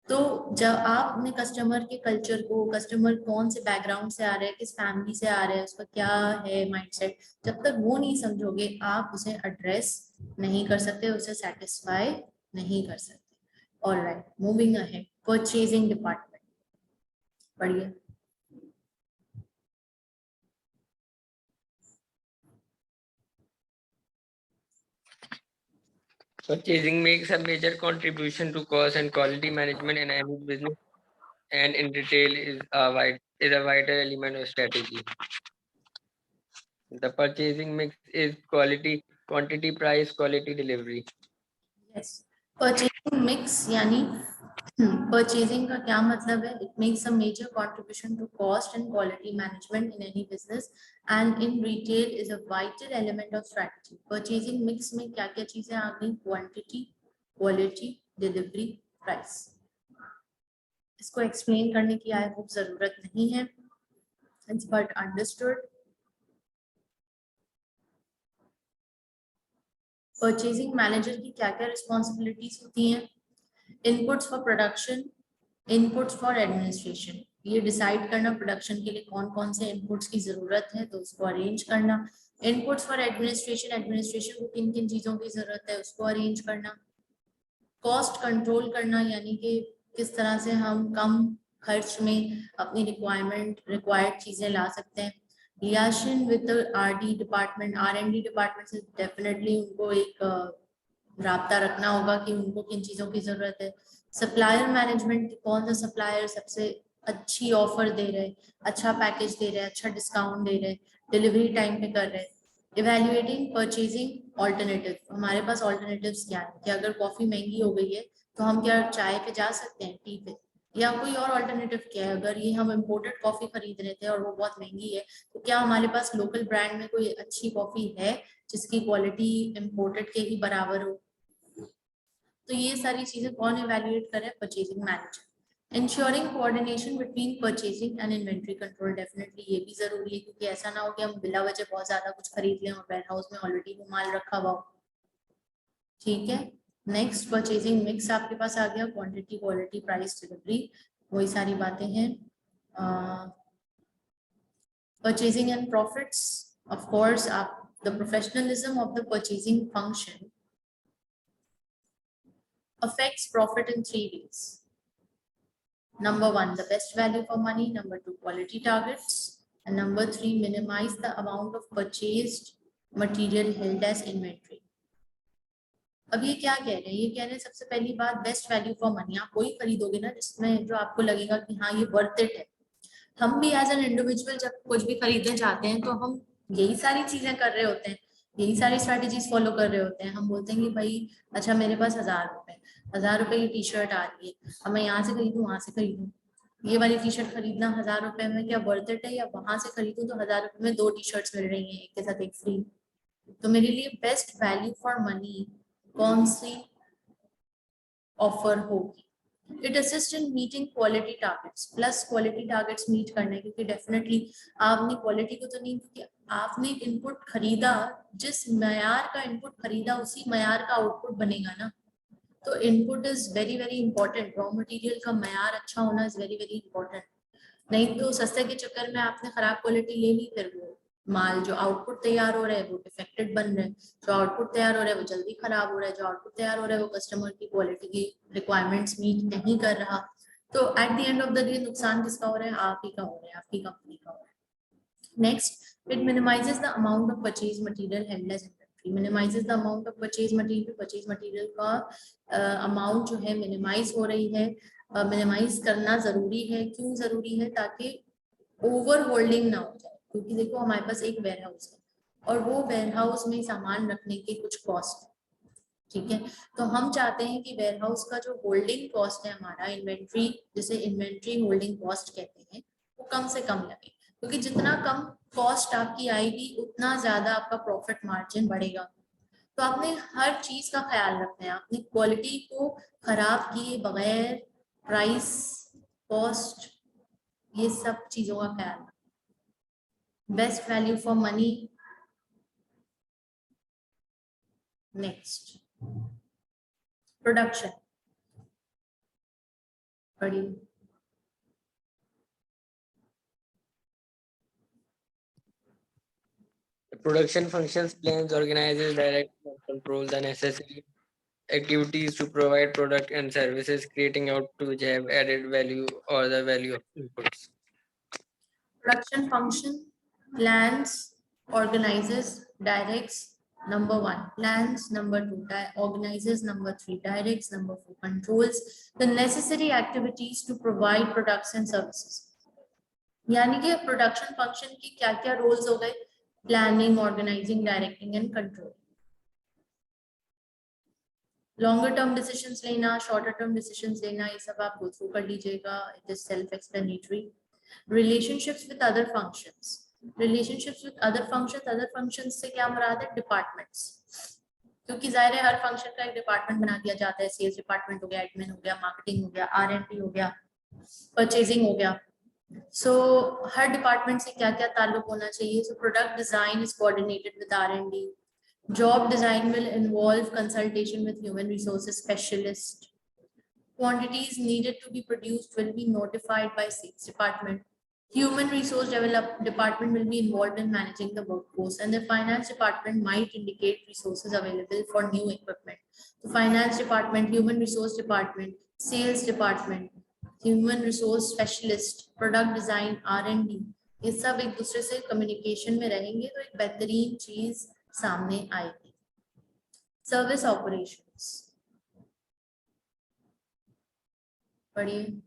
A: तो जब आप अपने कस्टमर के कल्चर को, कस्टमर कौन से बैकग्राउंड से आ रहे हैं, किस फैमिली से आ रहे हैं, उसका क्या है माइंडसेट, जब तक वो नहीं समझोगे आप उसे एड्रेस नहीं कर सकते, उसे सेटिस्फाई नहीं कर सकते। Alright, moving ahead, purchasing department पढ़िए।
B: Purchasing makes a major contribution to cost and quality management in any business, and in retail is a vital element of strategy. The purchasing mix is quantity, price, quality, delivery.
A: Yes, purchasing mix यानी purchasing का क्या मतलब है? It makes a major contribution to cost and quality management in any business and in retail is a vital element of strategy. Purchasing mix में क्या क्या चीजें आ गई? Quantity, quality, delivery, price. इसको एक्सप्लेन करने की आई होप जरूरत नहीं है, it's but understood. Purchasing manager की क्या क्या रिस्पॉन्सिबिलिटीज होती हैं? Inputs for production, inputs for administration, ये डिसाइड करना प्रोडक्शन के लिए कौन कौन से इनपुट्स की जरूरत है तो उसको अरेंज करना। इनपुट्स फॉर एडमिनिस्ट्रेशन, एडमिनिस्ट्रेशन को किन किन चीजों की जरूरत है उसको अरेंज करना। कॉस्ट कंट्रोल करना, यानी कि किस तरह से हम कम खर्च में अपनी रिक्वायर्ड चीजें ला सकते हैं। Liaison with RD department, R&D department से डेफिनेटली उनको एक राब्ता रखना होगा कि उनको किन चीजों की जरूरत है। सप्लायर मैनेजमेंट, कौन सा सप्लायर सबसे अच्छी ऑफर दे रहे, अच्छा पैकेज दे रहे, अच्छा डिस्काउंट दे रहे, डिलीवरी टाइम पे कर रहे। इवेल्युएटिंग परचेजिंग ऑल्टरनेटिव, हमारे पास ऑल्टरनेटिव्स क्या है, कि अगर कॉफी महंगी हो गई है तो हम क्या चाय पे जा सकते हैं, टी पे, या कोई और ऑल्टरनेटिव क्या है? अगर ये हम इम्पोर्टेड कॉफी खरीद रहे थे और वो बहुत महंगी है, तो क्या हमारे पास लोकल ब्रांड में कोई अच्छी कॉफी है जिसकी क्वालिटी इम्पोर्टेड के ही बराबर हो? तो ये सारी चीजें कौन इवेल्युएट करे? Purchasing manager. Ensuring coordination between purchasing and inventory control, definitely ये भी जरूरी है, क्योंकि ऐसा ना हो कि हम बिला वजह बहुत ज्यादा कुछ खरीद लें और वेयर हाउस में ऑलरेडी वो माल रखा हुआ हो। ठीक है, नेक्स्ट परचेजिंग मिक्स आपके पास आ गया, क्वांटिटी, क्वालिटी, प्राइस, डिलीवरी, वही सारी बातें हैं। Purchasing and profits, of course आप the professionalism of the purchasing function affects profit in 3 ways. Number 1, the best value for money. Number 2, quality targets. And number 3, minimize the amount of purchased material held as inventory. अब ये क्या कह रहे हैं? ये कह रहे हैं सबसे पहली बात, बेस्ट वैल्यू फॉर मनी। आप वही खरीदोगे ना जिसमें जो आपको लगेगा कि हाँ ये वर्थ इट है। हम भी एज एन इंडिविजुअल जब कुछ भी खरीदने जाते हैं तो हम यही सारी चीजें कर रहे होते हैं यही सारी स्ट्रैटेजीज फॉलो कर रहे होते हैं। हम बोलते हैं कि भाई अच्छा मेरे पास 1000 रुपए की टी शर्ट आ रही है, अब मैं यहाँ से खरीदूँ वहां से खरीदूँ, ये वाली टी शर्ट खरीदना 1000 रुपए में क्या वर्थ इट है, या वहां से खरीदूं तो 1000 रुपए में 2 टी-शर्ट्स मिल रही हैं एक के साथ एक फ्री। तो मेरे लिए बेस्ट वैल्यू फॉर मनी कौन सी ऑफर होगी? It assist in meeting quality targets, plus quality targets meet करने, क्योंकि डेफिनेटली आपने क्वालिटी को तो नहीं, क्योंकि आपने इनपुट खरीदा, जिस मयार का इनपुट खरीदा उसी मयार का आउटपुट बनेगा ना। तो input is very very important, raw material का मयार अच्छा होना इज वेरी वेरी इंपॉर्टेंट। नहीं तो सस्ते के चक्कर में आपने खराब क्वालिटी ले ली, फिर वो माल जो आउटपुट तैयार हो रहा है वो डिफेक्टेड बन रहे हैं, जो आउटपुट तैयार हो रहा है वो जल्दी खराब हो रहा है, जो आउटपुट तैयार हो रहा है वो कस्टमर की क्वालिटी की रिक्वायरमेंट्स मीट नहीं कर रहा। तो at the end of the day नुकसान किसका हो रहा है? आप ही का हो रहा है, आपकी कंपनी का हो रहा है। Next, it minimizes the amount of purchase material held as inventory, minimizes the amount of purchase material का अमाउंट जो है मिनिमाइज हो रही है। मिनिमाइज करना जरूरी है, क्यों जरूरी है? ताकि ओवर होल्डिंग ना हो जाए, क्योंकि देखो हमारे पास एक वेयर हाउस है और वो वेयर हाउस में सामान रखने के कुछ कॉस्ट है, ठीक है। तो हम चाहते हैं कि वेयर हाउस का जो होल्डिंग कॉस्ट है हमारा, इन्वेंट्री, जिसे इन्वेंट्री होल्डिंग कॉस्ट कहते हैं, वो कम से कम लगे, क्योंकि जितना कम कॉस्ट आपकी आएगी उतना ज्यादा आपका प्रॉफिट मार्जिन बढ़ेगा। तो आपने हर चीज का ख्याल रखना है, आपने क्वालिटी को खराब किए बगैर प्राइस, कॉस्ट, ये सब चीजों का ख्याल रखना। Best value for money. Next, production. पढ़िए।
B: Production functions, plans, organizes, directs, and controls the necessary activities to provide product and services, creating output which have added value or the value of inputs.
A: Production function, plans, organizes, directs, number 1, plans, number 2, organizes, number 3, directs, number 4, controls the necessary activities to provide products and services. यानी कि production function की क्या क्या roles हो गए? Planning, organising, directing and control. Longer term decisions लेना, shorter term decisions लेना, ये सब आप गो थ्रू कर लीजिएगा, it is self explanatory. relationships with other functions, relationships with other functions से क्या मुराद है? डिपार्टमेंट्स, क्योंकि जाहिर है हर फंक्शन का एक डिपार्टमेंट बना दिया जाता है। सेल्स डिपार्टमेंट हो गया, एडमिन हो गया, मार्केटिंग हो गया, R&D हो गया, परचेजिंग हो गया। सो हर डिपार्टमेंट से क्या क्या ताल्लुक होना चाहिए? So product design is coordinated with R&D, job design will involve consultation with human resources specialist, quantities needed to be produced will be notified by sales department, human resource department will be involved in managing the workforce, and the finance department might indicate resources available for new equipment. So finance department, human resource department, sales department, human resource specialist, product design, R&D, ये सब एक दूसरे से communication में रहेंगे तो एक बेहतरीन चीज सामने आएगी। सर्विस ऑपरेशंस पढ़िए।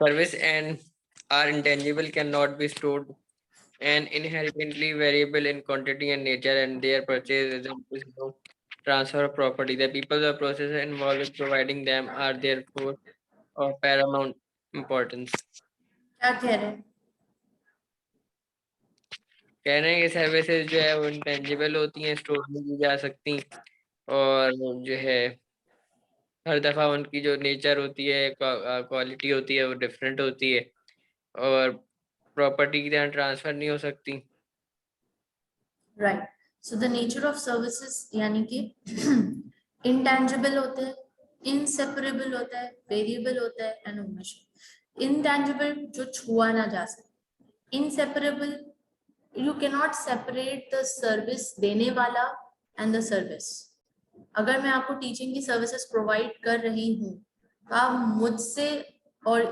B: Service and are intangible, cannot be stored, and inherently variable in quantity and nature, and their purchase is no transfer of property. The people or processes involved in providing them are therefore of paramount importance.
A: क्या कह रहे हैं?
B: कह रहे हैं कि services जो है वो इंटेंजिबल होती हैं, स्टोर नहीं की जा सकती, और जो है हर दफा उनकी जो नेचर होती है, क्वालिटी होती है, वो डिफरेंट होती है, और प्रॉपर्टी की तरह ट्रांसफर नहीं हो सकती।
A: Right, so the nature of services यानी कि इंटेंजिबल होते हैं, इनसेपरेबल होता है, वेरिएबल होता है एंड ओनरशिप। इंटेंजिबल जो छुआ ना जा सके, inseparable you can not separate the service देने वाला एंड द सर्विस। अगर मैं आपको टीचिंग की सर्विसेज प्रोवाइड कर रही हूँ तो आप मुझसे और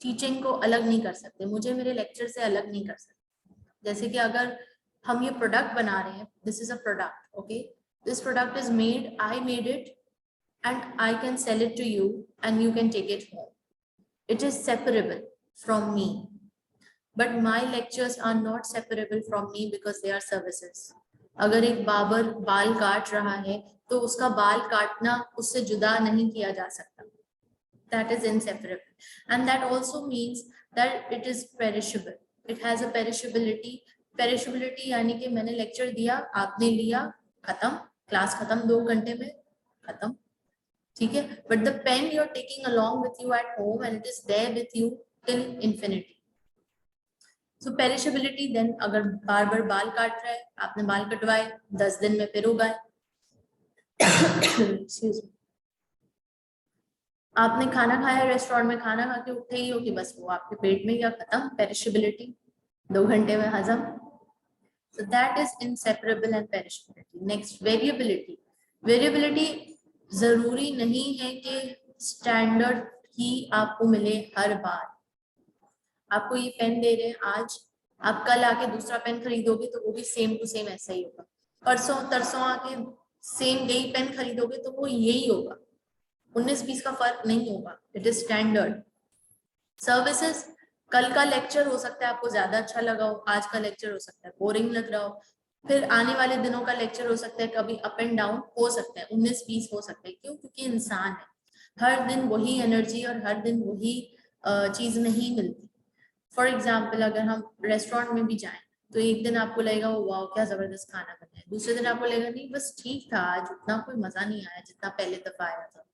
A: टीचिंग को अलग नहीं कर सकते, मुझे मेरे लेक्चर से अलग नहीं कर सकते। जैसे कि अगर हम ये प्रोडक्ट बना रहे हैं, this is a product, okay, this product is made, I made it and I can sell it to you and you can take it home. it is separable from me, but my lectures are not separable from me because they are services. अगर एक बाबर बाल काट रहा है तो उसका बाल काटना उससे जुदा नहीं किया जा सकता. That is inseparable, and that also means that it is perishable. It has a perishability. Perishability यानी कि मैंने लेक्चर दिया, आपने लिया, खत्म, क्लास खत्म 2 घंटे में, खत्म, ठीक है. But the pen you're taking along with you at home and it is there with you till infinity. So perishability then, अगर बार बार बाल काट रहा है, आपने बाल कटवाए, 10 दिन में फिर उगाए. Excuse me. आपने खाना खाया रेस्टोरेंट में, खाना खा के उठे ही हो कि बस वो आपके पेट में या खत्म, पेरिशेबिलिटी, 2 घंटे में हजम. So that is inseparable and perishability. Next, variability. Variability जरूरी नहीं है कि स्टैंडर्ड ही आपको मिले हर बार. आपको ये पेन दे रहे हैं आज, आप कल आके दूसरा पेन खरीदोगे तो वो भी सेम टू सेम ऐसा ही होगा. परसों तरसों आके सेम यही पेन खरीदोगे तो वो यही होगा, 19-20 का फर्क नहीं होगा. It is standard. सर्विसेज, कल का लेक्चर हो सकता है आपको ज्यादा अच्छा लगा हो, आज का लेक्चर हो सकता है बोरिंग लग रहा हो, फिर आने वाले दिनों का लेक्चर हो सकता है कभी अप एंड डाउन हो सकता है, 19-20 हो सकता है. क्यों? क्योंकि इंसान है, हर दिन वही एनर्जी और हर दिन वही चीज नहीं मिलती. फॉर एग्जाम्पल, अगर हम रेस्टोरेंट में भी जाएं तो एक दिन आपको लगेगा वो वाह क्या जबरदस्त खाना बना है, दूसरे दिन आपको लगेगा नहीं बस ठीक था, आज उतना कोई मजा नहीं आया जितना पहले दफा आया था.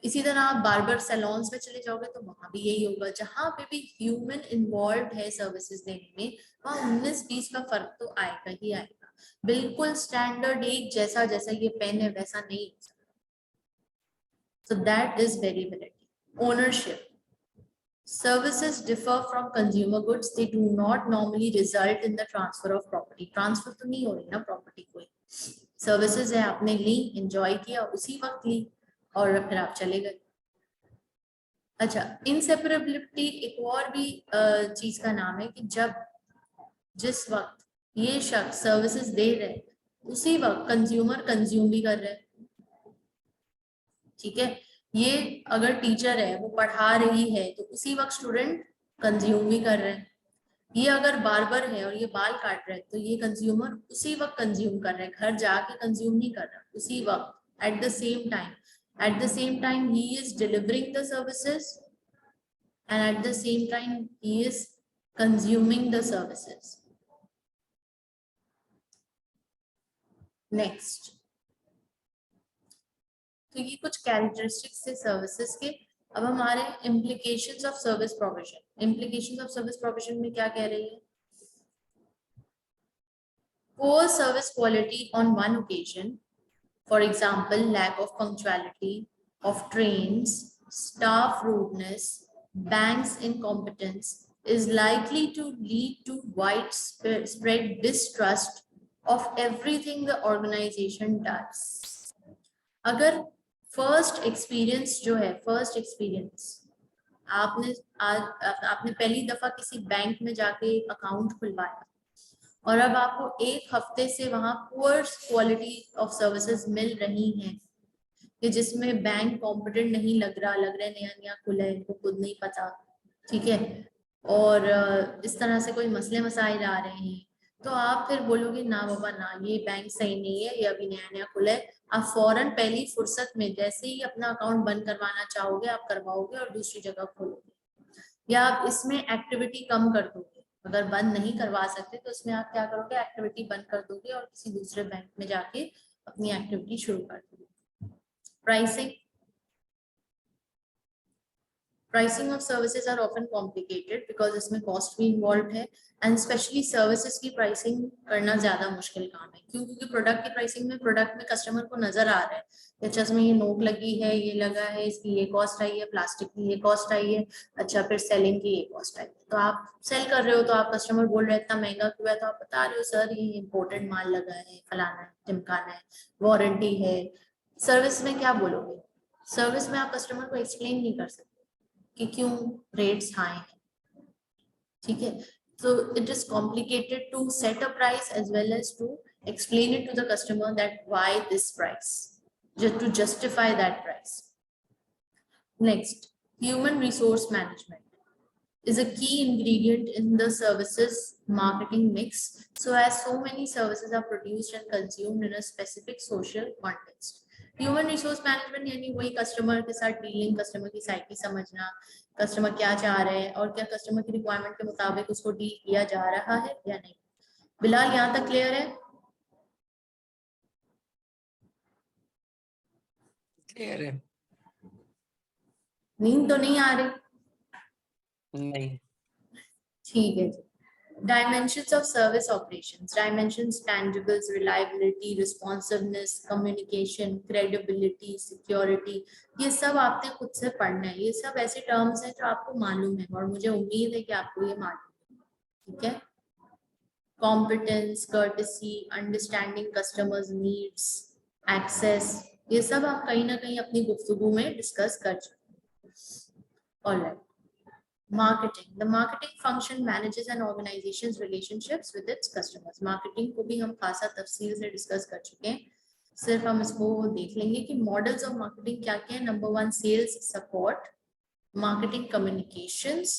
A: इसी तरह आप बार्बर सैलून्स में चले जाओगे तो वहां भी यही होगा. जहां पे भी ह्यूमन इन्वॉल्व है सर्विसेज देने में, वहां 19-20 का फर्क तो आएगा ही आएगा. बिल्कुल स्टैंडर्ड एक जैसा जैसा ये पेन है वैसा नहीं हो सकता. So that is variability. Ownership. Services differ from consumer goods. They do not normally result in the transfer of property. Transfer तो नहीं हो रही ना property कोई. Services है, आपने ली, enjoy किया, उसी वक्त ली और फिर आप चले गए. अच्छा, इनसेपरेबिलिटी एक और भी चीज का नाम है कि जब जिस वक्त ये शख्स सर्विसेज दे रहे हैं उसी वक्त कंज्यूमर कंज्यूम भी कर रहे हैं. ठीक है, ये अगर टीचर है वो पढ़ा रही है तो उसी वक्त स्टूडेंट कंज्यूम भी कर रहे हैं. ये अगर बार्बर है और ये बाल काट रहे हैं तो ये कंज्यूमर उसी वक्त कंज्यूम कर रहे हैं, घर जाके कंज्यूम नहीं कर रहा, उसी वक्त at the same time. At the same time, he is delivering the services, and at the same time, he is consuming the services. Next, तो ये कुछ characteristics थे services के. अब हमारे implications of service provision. Implications of service provision में क्या कह रही है? Poor service quality on one occasion. For example, lack of punctuality of trains, staff rudeness, banks incompetence is likely to lead to widespread distrust of everything the organization does. अगर first experience जो है, first experience, आपने पहली दफा किसी bank में जाके एक अकाउंट खुलवाया और अब आपको एक हफ्ते से वहां पुअर क्वालिटी ऑफ सर्विसेज मिल रही हैं कि जिसमें बैंक कॉम्पिटेंट नहीं लग रहा है, नया नया खुला है, इनको खुद नहीं पता, ठीक है, और इस तरह से कोई मसले मसाइल आ रहे हैं, तो आप फिर बोलोगे ना बाबा ना, ये बैंक सही नहीं है, ये अभी नया नया खुला है. आप फौरन पहली फुर्सत में जैसे ही अपना अकाउंट बंद करवाना चाहोगे आप करवाओगे और दूसरी जगह खोलोगे, या आप इसमें एक्टिविटी कम कर दोगे. अगर बंद नहीं करवा सकते तो इसमें आप क्या करोगे, एक्टिविटी बंद कर दोगे और किसी दूसरे बैंक में जाके अपनी एक्टिविटी शुरू कर दोगे. Pricing of services are often complicated because इसमें कॉस्ट भी इन्वॉल्व है, एंड स्पेशली सर्विसेज की प्राइसिंग करना ज्यादा मुश्किल काम है. क्यों? क्योंकि प्रोडक्ट की प्राइसिंग में प्रोडक्ट में कस्टमर को नजर आ रहा है कि अच्छा इसमें ये नोक लगी है, ये लगा है, इसकी ये कॉस्ट आई है, प्लास्टिक की ये कॉस्ट आई है, अच्छा फिर सेलिंग की ये कॉस्ट आई है. तो आप सेल कर रहे हो तो आप कस्टमर बोल रहे हैं इतना महंगा क्यों है, तो आप बता रहे हो सर ये इम्पोर्टेड माल लगा है, फलाना है, टिमकाना है, वारंटी है. सर्विस में क्या बोलोगे? सर्विस में आप कस्टमर को एक्सप्लेन नहीं कर सकते कि क्यों रेट्स हाई हैं, ठीक है. So it is complicated to set a price as well as to explain it to the customer that why this price, just to justify that price. Next, Human resource management is a key ingredient in the services marketing mix, so as so many services are produced and consumed in a specific social context. Human resource management यानी वही customer के साथ dealing, customer की psyche समझना, customer क्या चाह रहे हैं और क्या कस्टमर की रिक्वायरमेंट के मुताबिक उसको डील किया जा रहा है या नहीं। बिलाल, यहाँ तक क्लियर है?
B: क्लियर है?
A: नींद तो नहीं आ रही?
B: नहीं।
A: ठीक है जी। Dimensions of service operations. Dimensions: tangibles, reliability, responsiveness, communication, credibility, security. ये सब आपने खुद से पढ़ना है। ये सब ऐसे टर्म्स हैं जो आपको मालूम है और मुझे उम्मीद है कि आपको ये मालूम है। ठीक है? Competence, courtesy, understanding customers' needs, access, ये सब आप कहीं ना कहीं अपनी गुफ्तगू में डिस्कस कर चुके हैं। Alright. Marketing. The marketing function manages an organization's relationships with its customers. Marketing को भी हम खासा तफसील से डिस्कस कर चुके हैं, सिर्फ हम इसको देख लेंगे कि मॉडल्स ऑफ मार्केटिंग क्या क्या है। Number 1 sales support, marketing communications,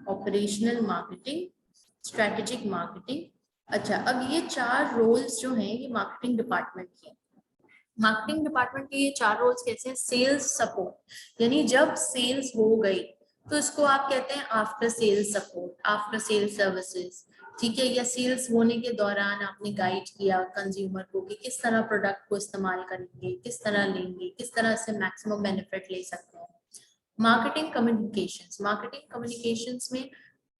A: operational marketing, strategic marketing. अच्छा, अब ये 4 रोल्स जो हैं ये मार्केटिंग डिपार्टमेंट के। मार्केटिंग डिपार्टमेंट के ये 4 रोल्स कैसे हैं? सेल्स सपोर्ट, यानी जब सेल्स हो गई तो इसको आप कहते हैं after sales support, after sales services. ठीक है? या सेल्स होने के दौरान आपने गाइड किया कंज्यूमर को कि किस तरह प्रोडक्ट को इस्तेमाल करेंगे, किस तरह लेंगे, किस तरह से मैक्सिमम बेनिफिट ले सकते हैं। मार्केटिंग कम्युनिकेशंस, मार्केटिंग कम्युनिकेशंस में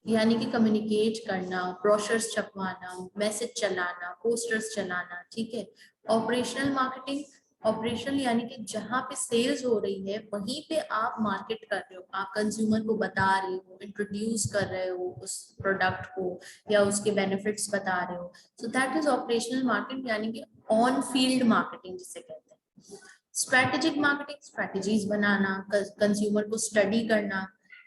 A: यानी कि कम्युनिकेट करना, ब्रोशर्स छपवाना, मैसेज चलाना, पोस्टर्स चलाना। ठीक है? ऑपरेशनल मार्केटिंग, ऑपरेशनल यानी कि जहां पे सेल्स हो रही है वहीं पे आप मार्केट कर रहे हो, आप कंज्यूमर को बता रहे हो, इंट्रोड्यूस कर रहे हो उस प्रोडक्ट को या उसके बेनिफिट्स बता रहे हो। सो दैट इज ऑपरेशनल मार्केटिंग, यानी कि ऑन फील्ड मार्केटिंग जिसे कहते हैं। स्ट्रेटेजिक मार्केटिंग, स्ट्रेटेजीज बनाना, कंज्यूमर को स्टडी करना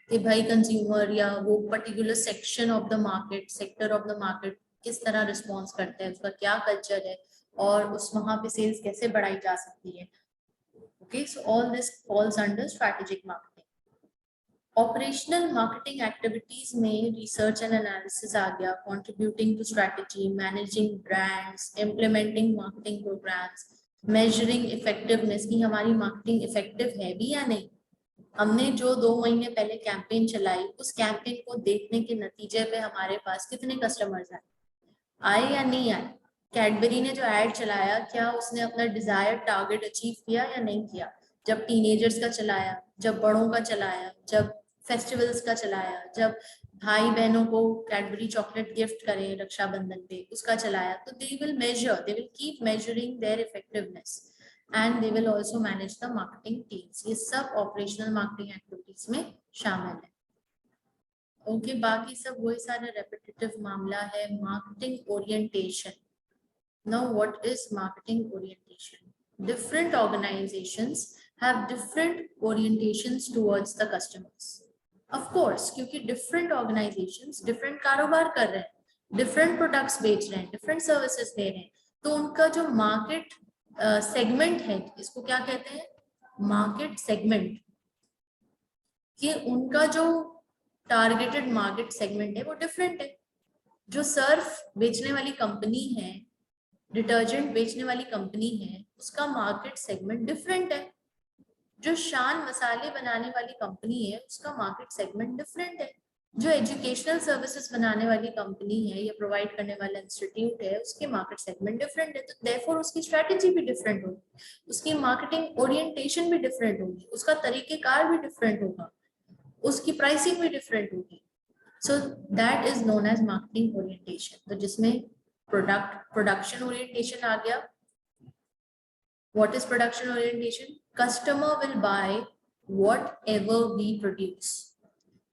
A: कि भाई कंज्यूमर या वो particular section of the market, sector of the market किस तरह रिस्पॉन्स करते हैं, उसका क्या कल्चर है और उस वहां पे सेल्स कैसे बढ़ाई जा सकती है। Okay, so all this falls under strategic marketing. Operational marketing activities में रिसर्च एंड एनालिसिस आ गया, contributing to strategy, managing brands, implementing marketing programmes, measuring effectiveness की हमारी मार्केटिंग इफेक्टिव है भी या नहीं। हमने जो 2 महीने पहले कैंपेन चलाई, उस कैंपेन को देखने के नतीजे पे हमारे पास कितने कस्टमर्स आए या नहीं आए। कैडबरी ने जो एड चलाया, क्या उसने अपना डिजायर टारगेट अचीव किया या नहीं किया। जब टीनेजर्स का चलाया, जब बड़ों का चलाया, जब फेस्टिवल्स का चलाया, जब भाई बहनों को कैडबरी चॉकलेट गिफ्ट करें रक्षाबंधन पे, उसका चलाया, तो they will measure, they will keep measuring their effectiveness and they will also manage the marketing teams. ये सब ऑपरेशनल मार्केटिंग एक्टिविटीज में शामिल है। ओके, बाकी सब वही सारा रेपिटेटिव मामला है। Marketing orientation. Now, what is marketing orientation? Different organizations have different orientations towards the customers. Of course, क्योंकि different organizations different कारोबार कर रहे हैं, different products बेच रहे हैं, different services दे रहे हैं, तो उनका जो market segment है, इसको क्या कहते हैं? Market segment। कि उनका जो टारगेटेड मार्केट सेगमेंट है वो डिफरेंट है। जो सर्फ बेचने वाली कंपनी है, डिटर्जेंट बेचने वाली कंपनी है, उसका मार्केट सेगमेंट डिफरेंट है। जो शान मसाले बनाने वाली कंपनी है, उसका मार्केट सेगमेंट डिफरेंट है। जो एजुकेशनल सर्विसेज बनाने वाली कंपनी है या प्रोवाइड करने वाला इंस्टीट्यूट है, उसके मार्केट सेगमेंट डिफरेंट है, तो देयरफॉर उसकी स्ट्रेटेजी भी डिफरेंट होगी, उसकी मार्केटिंग ओरिएंटेशन भी डिफरेंट होगी, उसका तरीकेकार भी डिफरेंट होगा, उसकी प्राइसिंग भी डिफरेंट होगी। So that is known as marketing orientation. तो जिसमें प्रोडक्शन ओरिएंटेशन आ गया। What is production orientation? Customer will buy whatever we produce.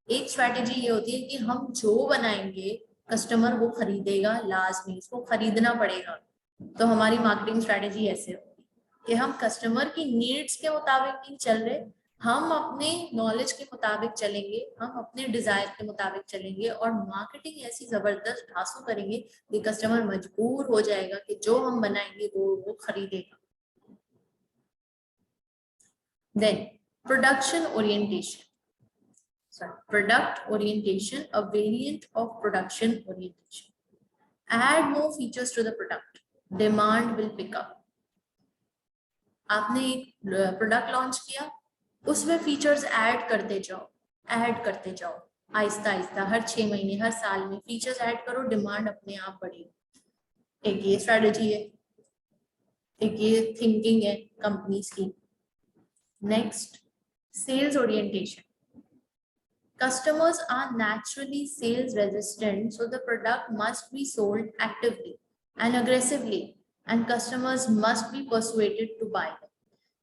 A: एक स्ट्रैटेजी ये होती है कि हम जो बनाएंगे कस्टमर वो खरीदेगा, लाजमी इसको खरीदना पड़ेगा। तो हमारी मार्केटिंग स्ट्रैटेजी ऐसे होगी कि हम कस्टमर की नीड्स के मुताबिक नहीं चल रहे, हम अपने नॉलेज के मुताबिक चलेंगे, हम अपने डिजायर के मुताबिक चलेंगे और मार्केटिंग ऐसी जबरदस्त ढांसू करेंगे कि कस्टमर मजबूर हो जाएगा कि जो हम बनाएंगे वो खरीदेगा। Then production orientation. product orientation, a variant of production orientation. Add more features to the product, demand will pick up. आपने एक प्रोडक्ट लॉन्च किया, उसमें फीचर्स ऐड करते जाओ आहिस्ता आहिस्ता, हर 6 महीने हर साल में फीचर्स ऐड करो, डिमांड अपने आप बढ़ेगी। एक ये स्ट्रेटजी है, एक ये थिंकिंग है कंपनीज की। Next, sales orientation. Customers are naturally sales resistant, so the product must be sold actively and aggressively, and customers must be persuaded to buy them.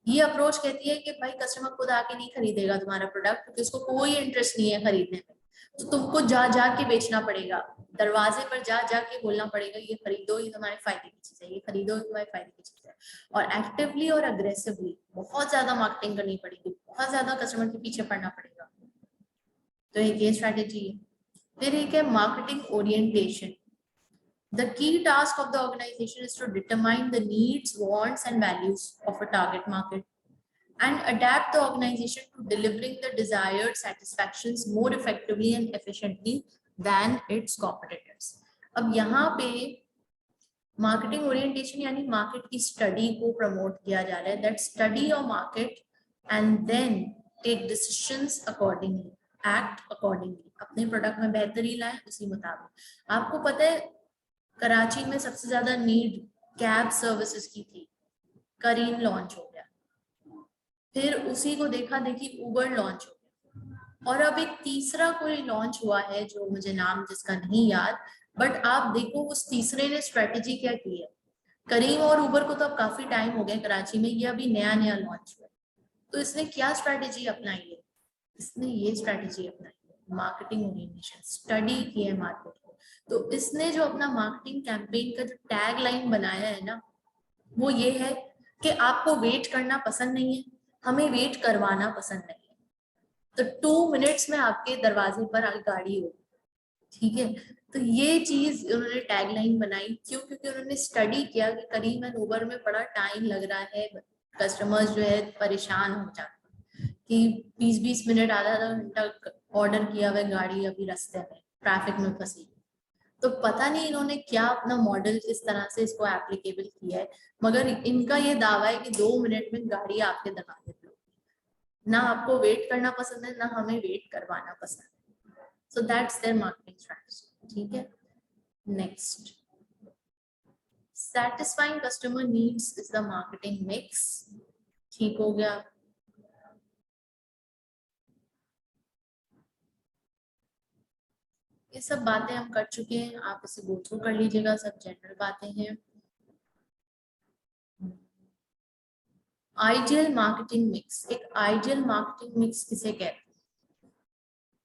A: ये अप्रोच कहती है कि भाई कस्टमर खुद आके नहीं खरीदेगा तुम्हारा प्रोडक्ट, क्योंकि उसको कोई इंटरेस्ट नहीं है खरीदने में, तो तुमको जा के बेचना पड़ेगा, दरवाजे पर जा के बोलना पड़ेगा ये खरीदो, ये तुम्हारे फायदे की चीज है, ये खरीदो, ये तुम्हारे फायदे की चीज है। और एक्टिवली और अग्रेसिवली बहुत ज्यादा मार्केटिंग करनी पड़ेगी, बहुत ज्यादा कस्टमर के पीछे पड़ना पड़ेगा। तो एक ये स्ट्रैटेजी है। फिर एक है marketing orientation. The key task of the organization is to determine the needs, wants, and values of a target market and adapt the organization to delivering the desired satisfactions more effectively and efficiently than its competitors. अब यहाँ पे marketing orientation यानी market की study को promote किया जा रहा है, that study your market and then take decisions accordingly, act accordingly, अपने प्रोडक्ट में बेहतरी लाएं उसी मुताबिक। आपको पता है कराची में सबसे ज्यादा नीड कैब सर्विसेज की थी, करीम लॉन्च हो गया, फिर उसी को देखा देखी उबर लॉन्च हो गया, और अब एक तीसरा कोई लॉन्च हुआ है जो मुझे नाम जिसका नहीं याद, बट आप देखो उस तीसरे ने स्ट्रेटेजी क्या की है। करीम और उबर को तो अब काफी टाइम हो गया कराची में, ये अभी नया लॉन्च हुआ, तो इसने क्या स्ट्रेटेजी अपनाई है, इसने ये स्ट्रेटेजी अपनाई है मार्केटिंग ओरिएंटेशन, स्टडी की है मार्केट को। तो इसने जो अपना मार्केटिंग कैंपेन का जो टैग लाइन बनाया है ना, वो ये है कि आपको वेट करना पसंद नहीं है, हमें वेट करवाना पसंद नहीं है, तो 2 मिनट्स में आपके दरवाजे पर गाड़ी होगी, ठीक है। तो ये चीज उन्होंने टैग लाइन बनाई, क्यों? क्योंकि उन्होंने स्टडी किया कि करीम एंड उबर में बड़ा टाइम लग रहा है, कस्टमर्स जो है परेशान हो जाते हैं कि 20-20 मिनट आधा घंटा ऑर्डर किया हुआ गाड़ी अभी रास्ते में ट्रैफिक में फंसी, तो पता नहीं इन्होंने क्या अपना मॉडल किस तरह से इसको एप्लीकेबल किया है, मगर इनका ये दावा है कि 2 मिनट में गाड़ी आपके दरवाजे पे होगी। ना आपको वेट करना पसंद है, ना हमें वेट करवाना पसंद है, so that's their marketing strategy, ठीक है। Next, satisfying customer needs is the marketing mix, ठीक हो गया। ये सब बातें हम कर चुके हैं, आप इसे गो थ्रू कर लीजिएगा, सब जनरल बातें हैं। आइडियल मार्केटिंग मिक्स, एक आइडियल मार्केटिंग मिक्स किसे कहते हैं?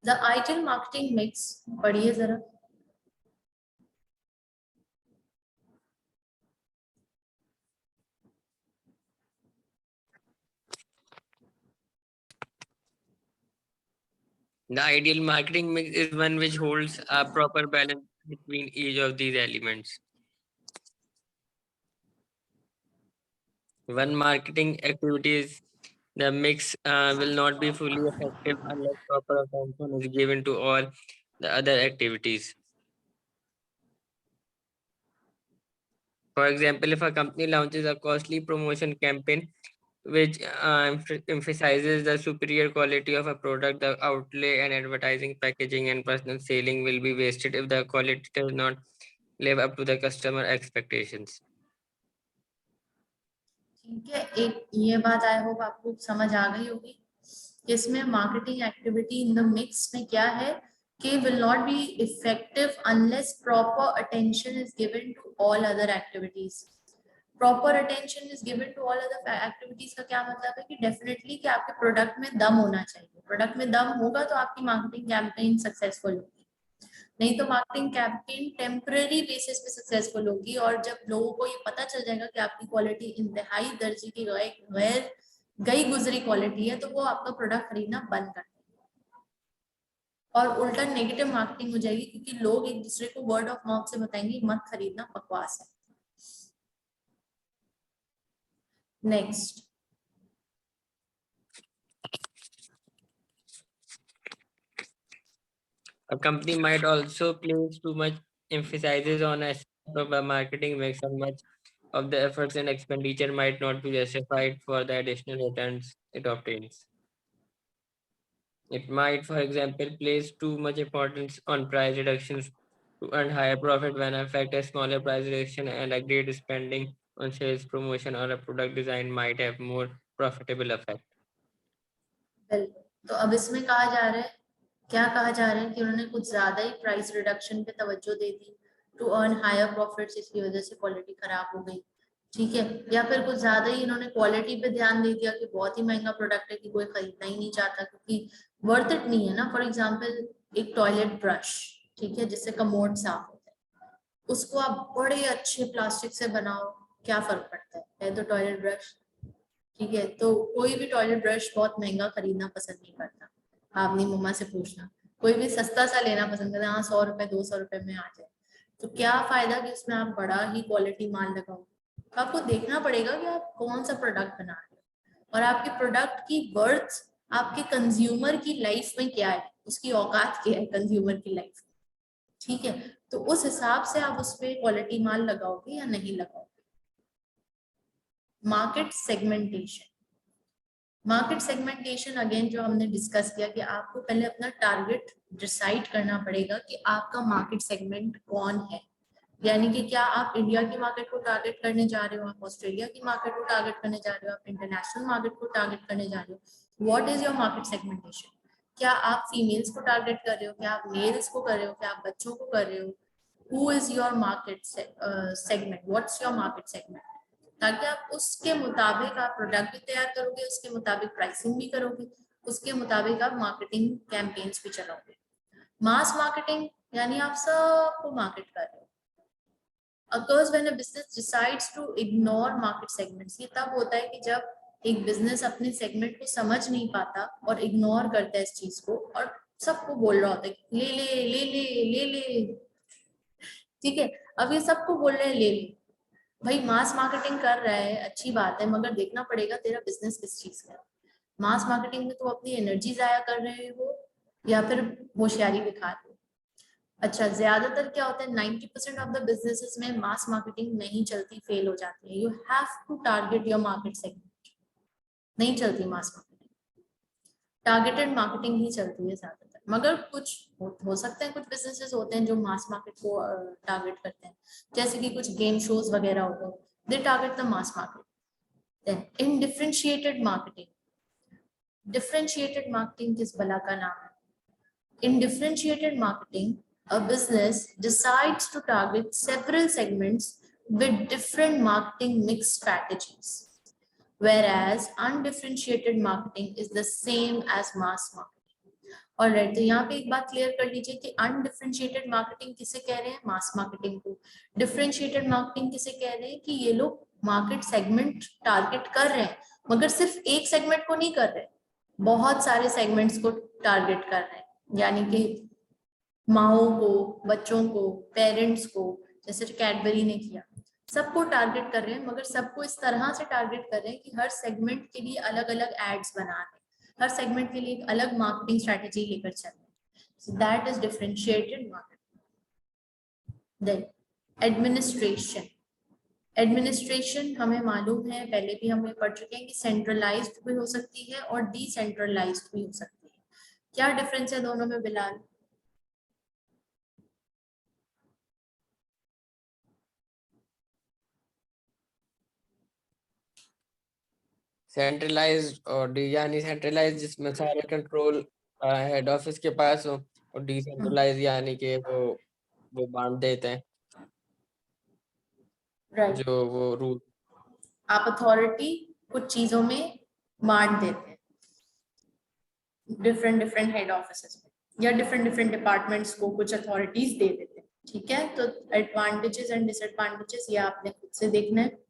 A: द आइडियल मार्केटिंग मिक्स, पढ़िए जरा।
B: The ideal marketing mix is one which holds a proper balance between each of these elements. One marketing activities, the mix will not be fully effective unless proper attention is given to all the other activities. For example, if a company launches a costly promotion campaign which emphasizes the superior quality of a product, the outlay and advertising, packaging, and personal selling will be wasted if the quality does not live up to the customer expectations.
A: ठीक है, एक ये बात I hope आपको समझ आ गई होगी कि इसमें marketing activity in the mix में क्या है कि will not be effective unless proper attention is given to all other activities. Proper attention is given to all other activities का क्या मतलब है कि डेफिनेटली कि आपके प्रोडक्ट में दम होना चाहिए, प्रोडक्ट में दम होगा तो आपकी मार्केटिंग कैंपेन सक्सेसफुल होगी, नहीं तो मार्केटिंग कैंपेन टेम्पररी बेसिस पे सक्सेसफुल होगी, और जब लोगों को ये पता चल जाएगा कि आपकी क्वालिटी इंतहाई दर्जे की गैर गई गुजरी क्वालिटी है, तो वो आपका प्रोडक्ट खरीदना बंद कर देंगे, और उल्टा नेगेटिव मार्केटिंग हो जाएगी, क्योंकि लोग एक दूसरे को वर्ड ऑफ माउथ से बताएंगे मत खरीदना, बकवास है। Next,
B: A company might also place too much emphasis on aspect of a marketing mix, and much of the efforts and expenditure might not be justified for the additional returns it obtains. It might, for example, place too much importance on price reductions to earn higher profit when in fact a smaller price reduction and agreed spending on sales promotion or a product design might have more profitable effect.
A: बिल्कुल। तो अब इसमें कहा जा रहा है, क्या कहा जा रहा है कि उन्होंने कुछ ज्यादा ही प्राइस रिडक्शन पे तवज्जो दे दी टू अर्न हायर प्रॉफिट्स, इसकी वजह से क्वालिटी खराब हो गई, ठीक है। या फिर कुछ ज्यादा ही इन्होंने क्वालिटी पे ध्यान दे दिया कि बहुत ही महंगा प्रोडक्ट है कि कोई खरीदना ही नहीं चाहता क्योंकि वर्थ इट नहीं है ना। फॉर एग्जाम्पल एक टॉयलेट ब्रश, ठीक है, जिससे कमोड साफ होता है, उसको आप बड़े अच्छे प्लास्टिक से बनाओ, क्या फर्क पड़ता है तो टॉयलेट ब्रश, ठीक है। तो कोई भी टॉयलेट ब्रश बहुत महंगा खरीदना पसंद नहीं करता। आप अपनी मम्मा से पूछना, कोई भी सस्ता सा लेना पसंद करता है, हाँ 100 रुपए 200 रुपए में आ जाए। तो क्या फायदा कि उसमें आप बड़ा ही क्वालिटी माल लगाओ। तो आपको देखना पड़ेगा कि आप कौन सा प्रोडक्ट बना रहे हो और आपके प्रोडक्ट की वर्थ आपके कंज्यूमर की लाइफ में क्या है, उसकी औकात क्या है कंज्यूमर की लाइफ में, ठीक है। तो उस हिसाब से आप उस पर क्वालिटी माल लगाओगे या नहीं लगाओगे। Market segmentation, market segmentation again जो हमने डिस्कस किया कि आपको पहले अपना टारगेट डिसाइड करना पड़ेगा कि आपका मार्केट सेगमेंट कौन है। यानी कि क्या आप इंडिया की मार्केट को टारगेट करने जा रहे हो, आप ऑस्ट्रेलिया की मार्केट को टारगेट करने जा रहे हो, आप इंटरनेशनल मार्केट को टारगेट करने जा रहे हो। What is your market segmentation. क्या आप फीमेल्स को टारगेट कर रहे हो, क्या आप मेल्स को कर रहे हो, क्या आप बच्चों को कर रहे हो। Who is your market segment, what's your market segment, ताकि आप उसके मुताबिक आप प्रोडक्ट भी तैयार करोगे, उसके मुताबिक प्राइसिंग भी करोगे, उसके मुताबिक आप मार्केटिंग कैंपेन्स भी चलाओगे। मास मार्केटिंग यानी आप सबको मार्केट कर रहे हो। occurs when a business decides to ignore market segments। ये तब होता है कि जब एक बिजनेस अपने सेगमेंट को समझ नहीं पाता और इग्नोर करता है इस चीज को और सबको बोल रहा होता है कि ले ले ले ले ले ले, ठीक है। अब ये सबको बोल रहे हैं ले ले, भाई मास मार्केटिंग कर रहा है अच्छी बात है, मगर देखना पड़ेगा तेरा बिजनेस किस चीज का है। मास मार्केटिंग में तो अपनी एनर्जी जाया कर रहे हो या फिर होशियारी दिखा रहे हो। अच्छा, ज्यादातर क्या होता है 90% ऑफ द बिजनेसेस में मास मार्केटिंग नहीं चलती, फेल हो जाती है। You have to target your market segment, नहीं चलती मास मार्केटिंग, टारगेटेड मार्केटिंग ही चलती है ज्यादातर। मगर कुछ हो सकते हैं, कुछ बिजनेसेस होते हैं जो मास मार्केट को टारगेट करते हैं, जैसे कि कुछ गेम शोज वगैरह होते हैं, they target the mass market. Then in differentiated marketing, differentiated marketing किस भला का नाम है। In differentiated marketing, a business decides to target several segments with different marketing mix strategies, whereas undifferentiated marketing is the same as mass marketing. Alright, तो यहाँ पे एक बात क्लियर कर लीजिए कि अनडिफरेंशिएटेड मार्केटिंग किसे कह रहे हैं, मास मार्केटिंग को। डिफरेंशिएटेड मार्केटिंग किसे कह रहे हैं कि ये लोग मार्केट सेगमेंट टारगेट कर रहे हैं, मगर सिर्फ एक सेगमेंट को नहीं कर रहे, बहुत सारे सेगमेंट्स को टारगेट कर रहे हैं। यानी कि माओ को, बच्चों को, पेरेंट्स को, जैसे कैडबरी ने किया, सबको टारगेट कर रहे हैं, मगर सबको इस तरह से टारगेट कर रहे हैं कि हर सेगमेंट के लिए अलग अलग एड्स बना रहे हैं, हर सेगमेंट के लिए एक अलग मार्केटिंग स्ट्रेटेजी लेकर चल रहे हैं। So that is differentiated marketing. Then administration, administration हमें मालूम है, पहले भी हम पढ़ चुके हैं कि सेंट्रलाइज्ड भी हो सकती है और डिसेंट्रलाइज्ड भी हो सकती है। क्या डिफरेंस है दोनों में बिलाल।
B: सेंट्रलाइज्ड और यानी सेंट्रलाइज्ड जिसमें सारे कंट्रोल हेड ऑफिस के पास हो, और डिसेंट्रलाइज यानी कि वो बांट देते हैं,
A: राइट,
B: जो वो रूल।
A: आप अथॉरिटी कुछ चीजों में बांट देते हैं डिफरेंट डिफरेंट हेड ऑफिसेस में, या डिफरेंट डिफरेंट डिपार्टमेंट्स को कुछ अथॉरिटीज दे देते हैं, ठीक है। तो एडवांटेजेस एंड डिसएडवांटेजेस ये आपने खुद से देखना है।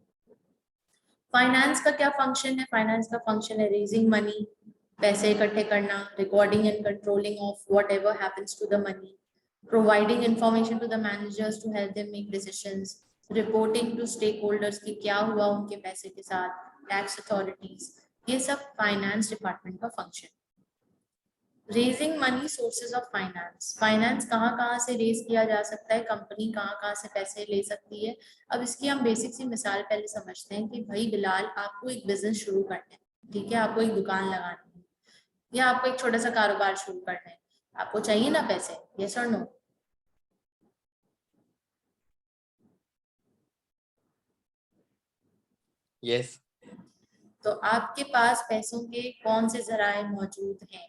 A: फाइनेंस का क्या फंक्शन है, फाइनेंस का फंक्शन है रेजिंग मनी, पैसे इकट्ठे करना, recording and controlling of whatever happens to the money, providing information to the managers to help them make decisions, reporting to stakeholders कि क्या हुआ उनके पैसे के साथ, टैक्स अथॉरिटीज, ये सब फाइनेंस डिपार्टमेंट का function. Raising money, sources of finance. Finance कहाँ से रेज किया जा सकता है, कंपनी कहाँ से पैसे ले सकती है। अब इसकी हम बेसिक सी मिसाल पहले समझते हैं कि भाई बिलाल, आपको एक बिजनेस शुरू करना है, ठीक है, आपको एक दुकान लगानी है या आपको एक छोटा सा कारोबार शुरू करना है, आपको चाहिए ना पैसे, यस और नो?
B: यस।
A: तो आपके पास पैसों के कौन से जराए मौजूद हैं?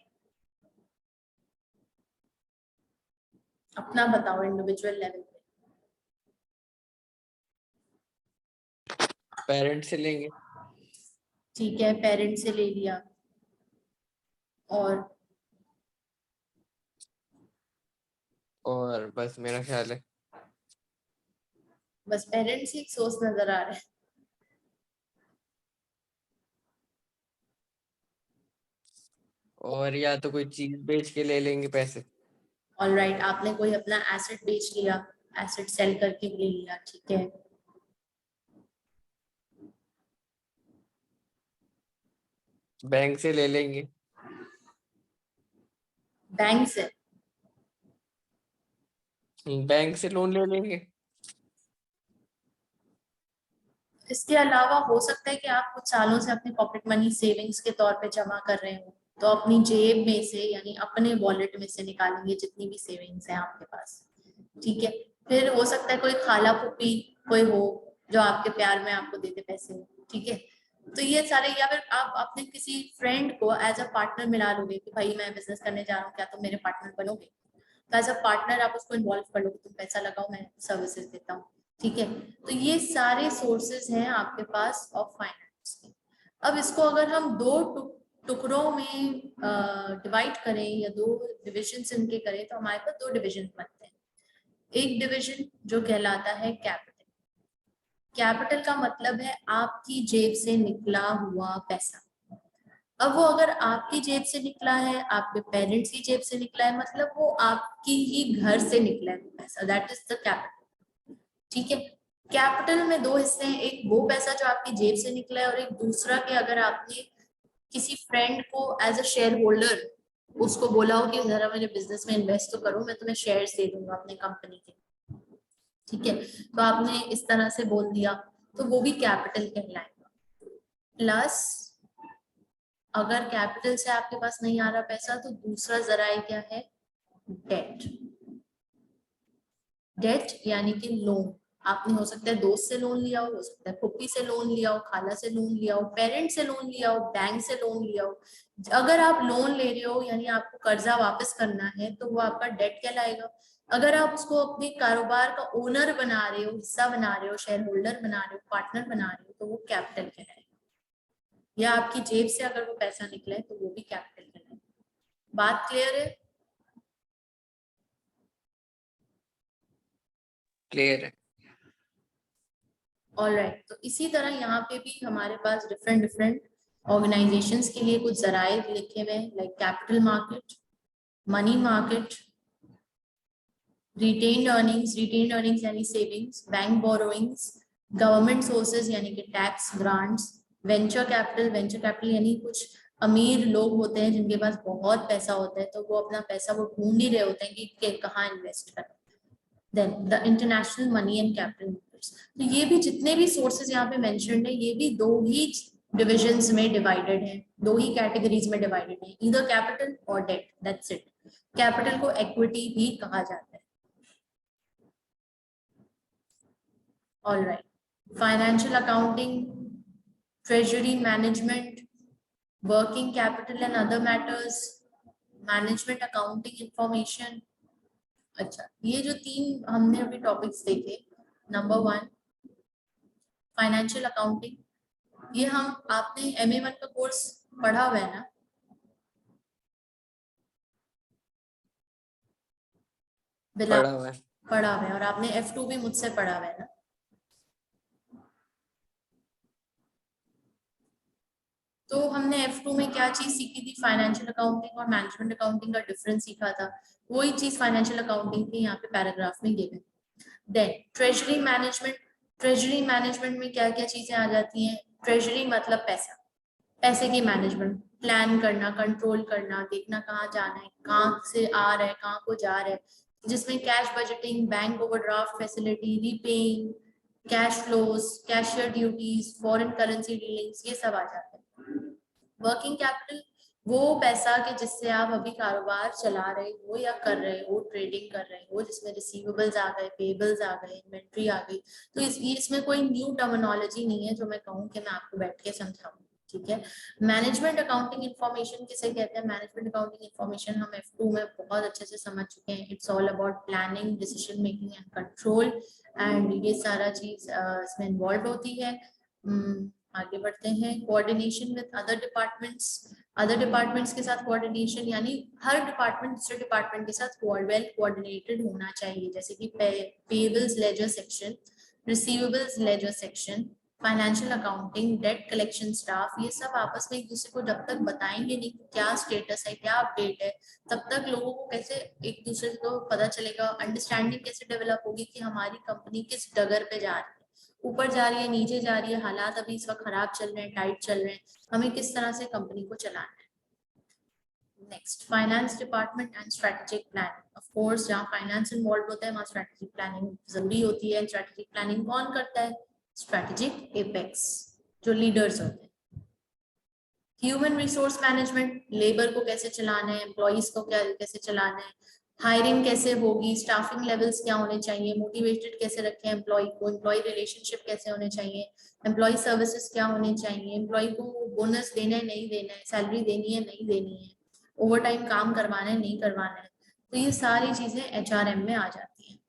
A: अपना बताओ इंडिविजुअल लेवल पे।
B: पेरेंट्स से लेंगे।
A: ठीक है, पेरेंट से ले लिया,
B: और बस मेरा ख्याल है।
A: बस पेरेंट्स ही एक सोर्स नजर आ रहा है।
B: और या तो कोई चीज बेच के ले लेंगे पैसे।
A: ऑलराइट, आपने कोई अपना एसेट बेच लिया, एसेट सेल करके ले लिया, ठीक है।
B: बैंक से ले लेंगे।
A: बैंक से?
B: बैंक से लोन ले लेंगे।
A: इसके अलावा हो सकता है कि आप कुछ सालों से अपनी पॉकेट मनी सेविंग्स के तौर पे जमा कर रहे हो, तो अपनी जेब में से यानी अपने वॉलेट में से निकालेंगे जितनी भी सेविंग्स है आपके पास, ठीक है। फिर हो सकता है कोई खाला फूफी कोई हो जो आपके प्यार में आपको देते पैसे, ठीक है। तो ये सारे, या फिर आप अपने किसी फ्रेंड को एज अ पार्टनर मिला लोगे कि भाई मैं बिजनेस करने जा रहा हूँ, क्या तुम मेरे पार्टनर बनोगे? तो एज अ पार्टनर आप उसको इन्वॉल्व कर लोगे, तुम पैसा लगाओ मैं सर्विसेज देता हूँ, ठीक है। तो ये सारे सोर्सेज हैं आपके पास ऑफ फाइनेंस के। अब इसको अगर हम दो टुकड़ों में डिवाइड करें या दो डिविजन इनके करें, तो हमारे पास दो डिविजन बनते हैं। एक डिविजन जो कहलाता है कैपिटल। कैपिटल का मतलब है आपकी जेब से निकला हुआ पैसा। अब वो अगर आपकी जेब से निकला है, आपके पेरेंट्स की जेब से निकला है, मतलब वो आपकी ही घर से निकला है पैसा, दैट इज द कैपिटल, ठीक है। कैपिटल में दो हिस्से हैं, एक वो पैसा जो आपकी जेब से निकला है और एक दूसरा कि अगर आपने किसी फ्रेंड को एज अ शेयर होल्डर उसको बोला हो कि जरा मेरे बिजनेस में इन्वेस्ट तो करो, मैं तुम्हें शेयर्स दे दूंगा अपने कंपनी के, ठीक है। तो आपने इस तरह से बोल दिया, तो वो भी कैपिटल कहलाएगा। प्लस अगर कैपिटल से आपके पास नहीं आ रहा पैसा, तो दूसरा जराए क्या है? डेट। डेट यानी कि लोन। आपने हो सकता है दोस्त से लोन लिया हो सकता है पुप्पी से लोन लिया हो, खाला से लोन लिया हो, पेरेंट से लोन लिया हो, बैंक से लोन लिया हो। अगर आप लोन ले रहे हो यानी आपको कर्जा वापस करना है, तो वो आपका डेट कहलाएगा। अगर आप उसको अपने कारोबार का ओनर बना रहे हो, हिस्सा बना रहे हो, शेयर होल्डर बना रहे हो, पार्टनर बना रहे हो, तो वो कैपिटल कहलाएगा। या आपकी जेब से अगर वो पैसा निकले तो वो भी कैपिटल कहलाएगा। बात क्लियर है?
B: क्लियर है।
A: ऑलराइट, तो इसी तरह यहाँ पे भी हमारे पास डिफरेंट ऑर्गेनाइजेशंस के लिए कुछ जराए लिखे हुए हैं, like capital market, money market, retained earnings यानी savings, bank borrowings, government sources यानी कि टैक्स ग्रांट्स, वेंचर कैपिटल यानी कुछ अमीर लोग होते हैं जिनके पास बहुत पैसा होता है, तो वो अपना पैसा वो ढूंढ ही रहे होते हैं कि कहाँ इन्वेस्ट करें। Then the international money and capital markets. तो ये भी जितने भी सोर्सेज यहाँ पे मेंशन्ड है, ये भी दो ही डिविजन्स में डिवाइडेड है, दो ही कैटेगरीज में डिवाइडेड है, ईदर कैपिटल और डेट, दैट्स इट। कैपिटल को इक्विटी भी कहा जाता है। Alright, financial accounting, treasury management, working capital and other matters, management accounting information. अच्छा, ये जो तीन हमने अभी टॉपिक्स देखे, नंबर 1 फाइनेंशियल अकाउंटिंग, ये हम आपने MA1 का कोर्स पढ़ा हुआ है ना?
B: पढ़ा हुआ है।
A: पढ़ा हुआ है, और आपने F2 भी मुझसे पढ़ा हुआ है ना? तो हमने F2 में क्या चीज सीखी थी? फाइनेंशियल अकाउंटिंग और मैनेजमेंट अकाउंटिंग का डिफरेंस सीखा था। वही चीज फाइनेंशियल अकाउंटिंग की यहाँ पे पैराग्राफ में given. Then treasury management, treasury management में क्या क्या चीजें आ जाती हैं? ट्रेजरी मतलब पैसा, पैसे की मैनेजमेंट, प्लान करना, कंट्रोल करना, देखना कहाँ जाना है, कहाँ से आ रहा है, कहाँ को जा रहा है, जिसमें cash budgeting, bank overdraft facility, repaying, cash flows, cashier duties, foreign currency dealings, ये सब आ जाते हैं। वर्किंग कैपिटल वो पैसा कि जिससे आप अभी कारोबार चला रहे हो या कर रहे हो, ट्रेडिंग कर रहे हो, जिसमें रिसीवेबल्स आ गए, पेबल्स आ गए, इन्वेंट्री आ गई। तो इसमें कोई न्यू टर्मिनोलॉजी नहीं है जो मैं कहूँ कि मैं आपको बैठ के समझाऊँ, ठीक है। मैनेजमेंट अकाउंटिंग इन्फॉर्मेशन किसे कहते हैं? मैनेजमेंट अकाउंटिंग इन्फॉर्मेशन हम F2 में बहुत अच्छे से समझ चुके हैं। It's all about planning, decision making and control, and ये सारा चीज इसमें इन्वॉल्व होती है। आगे बढ़ते हैं। कोऑर्डिनेशन विद अदर डिपार्टमेंट्स के साथ कोऑर्डिनेशन, यानी हर डिपार्टमेंट दूसरे डिपार्टमेंट के साथ वेल कोऑर्डिनेटेड होना चाहिए, जैसे कि payables ledger section, receivables ledger section, financial accounting, debt collection staff, ये सब आपस में एक दूसरे को जब तक बताएंगे नहीं कि क्या स्टेटस है, क्या अपडेट है, तब तक लोगों को कैसे एक दूसरे को पता चलेगा, अंडरस्टैंडिंग कैसे डेवलप होगी कि हमारी कंपनी किस डगर पे जा रही है, ऊपर जा रही है, नीचे जा रही है, हालात अभी इस वक्त खराब चल रहे हैं, टाइट चल रहे हैं, हमें किस तरह से कंपनी को चलाना है। Next, finance department and strategic planning. Of course जहाँ फाइनेंस इन्वॉल्व होता है वहाँ स्ट्रेटेजिक प्लानिंग जरूरी होती है। स्ट्रेटेजिक प्लानिंग कौन करता है? स्ट्रेटेजिक एपेक्स, जो लीडर्स होते हैं। ह्यूमन रिसोर्स मैनेजमेंट, लेबर को कैसे चलाना है, एम्प्लॉइज को कैसे चलाना है, हायरिंग कैसे होगी, स्टाफिंग लेवल्स क्या होने चाहिए, मोटिवेटेड कैसे रखें एम्प्लॉय को, एम्प्लॉय रिलेशनशिप कैसे होने चाहिए, एम्प्लॉय सर्विसेज क्या होने चाहिए, एम्प्लॉय को बोनस देना है नहीं देना है, सैलरी देनी है नहीं देनी है, ओवर टाइम काम करवाना है नहीं करवाना है। तो ये सारी चीजें HRM में आ जाती हैं,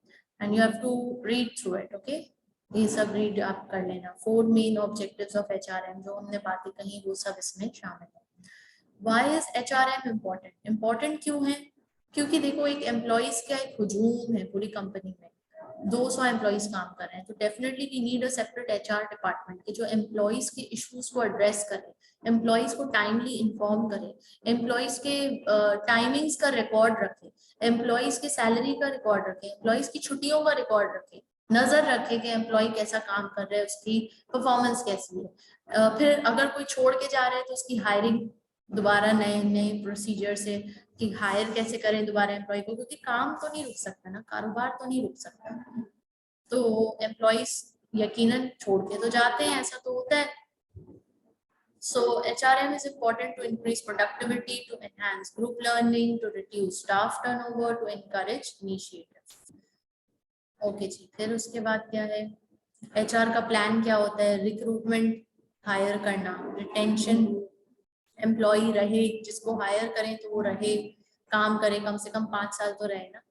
A: and you have to read through it, okay. ये सब रीड आप कर लेना। 4 मेन ऑब्जेक्टिव्स ऑफ HRM जो हमने बातें कही वो सब इसमें शामिल है। Why is HRM important? Important क्यों है? क्योंकि देखो एक एम्प्लॉइज का एक हुजूम है पूरी कंपनी में, 200 एम्प्लॉइज काम कर रहे हैं, तो definitely we need a separate HR department के जो एम्प्लॉइज के इश्यूज को एड्रेस करे, एम्प्लॉइज को टाइमली इन्फॉर्म करे, एम्प्लॉइज के टाइमिंग्स का रिकॉर्ड रखे, एम्प्लॉइज के सैलरी का रिकॉर्ड रखे, एम्प्लॉइज की छुट्टियों का रिकॉर्ड रखे, नजर रखे कि एम्प्लॉय कैसा काम कर रहे हैं, उसकी परफॉर्मेंस कैसी है। फिर अगर कोई छोड़ के जा रहे हैं तो उसकी हायरिंग दोबारा नए नए प्रोसीजर से कि हायर कैसे करें दोबारा एम्प्लॉय को, क्योंकि काम तो नहीं रुक सकता ना, कारोबार तो नहीं रुक सकता, तो एम्प्लॉइज यकीनन छोड़ के तो जाते हैं, ऐसा तो होता है। So HRM is important to increase productivity, to enhance group learning, to reduce staff turnover, to encourage initiative. Okay जी, फिर उसके बाद क्या है? HR का प्लान क्या होता है? रिक्रूटमेंट, हायर करना, रिटेंशन, एम्प्लॉय रहे, जिसको हायर करें तो वो रहे, काम करे, कम से कम 5 साल तो रहे ना।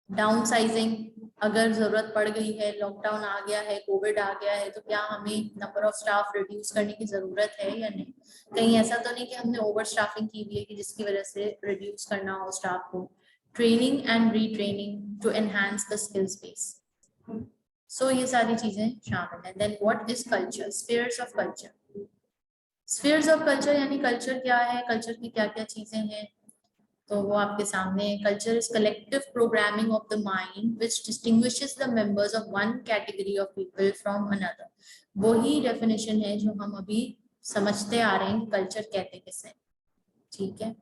A: डाउन साइजिंग, अगर जरूरत पड़ गई है, लॉकडाउन आ गया है, कोविड आ गया है, तो क्या हमें नंबर ऑफ स्टाफ रिड्यूस करने की जरूरत है या नहीं? कहीं ऐसा तो नहीं कि हमने ओवर स्टाफिंग की हुई है कि जिसकी वजह से रिड्यूस करना हो स्टाफ को। Training and retraining to enhance the skills base. So ये सारी चीजें शामिल है। Then what is culture? Spheres of culture. Spheres of culture यानी कल्चर क्या है, कल्चर की क्या क्या चीजें हैं, तो वो आपके सामने। Culture is collective programming of the mind which distinguishes the members of one category of people from another. वही डेफिनेशन है जो हम अभी समझते आ रहे हैं कल्चर कहते किसे, ठीक है।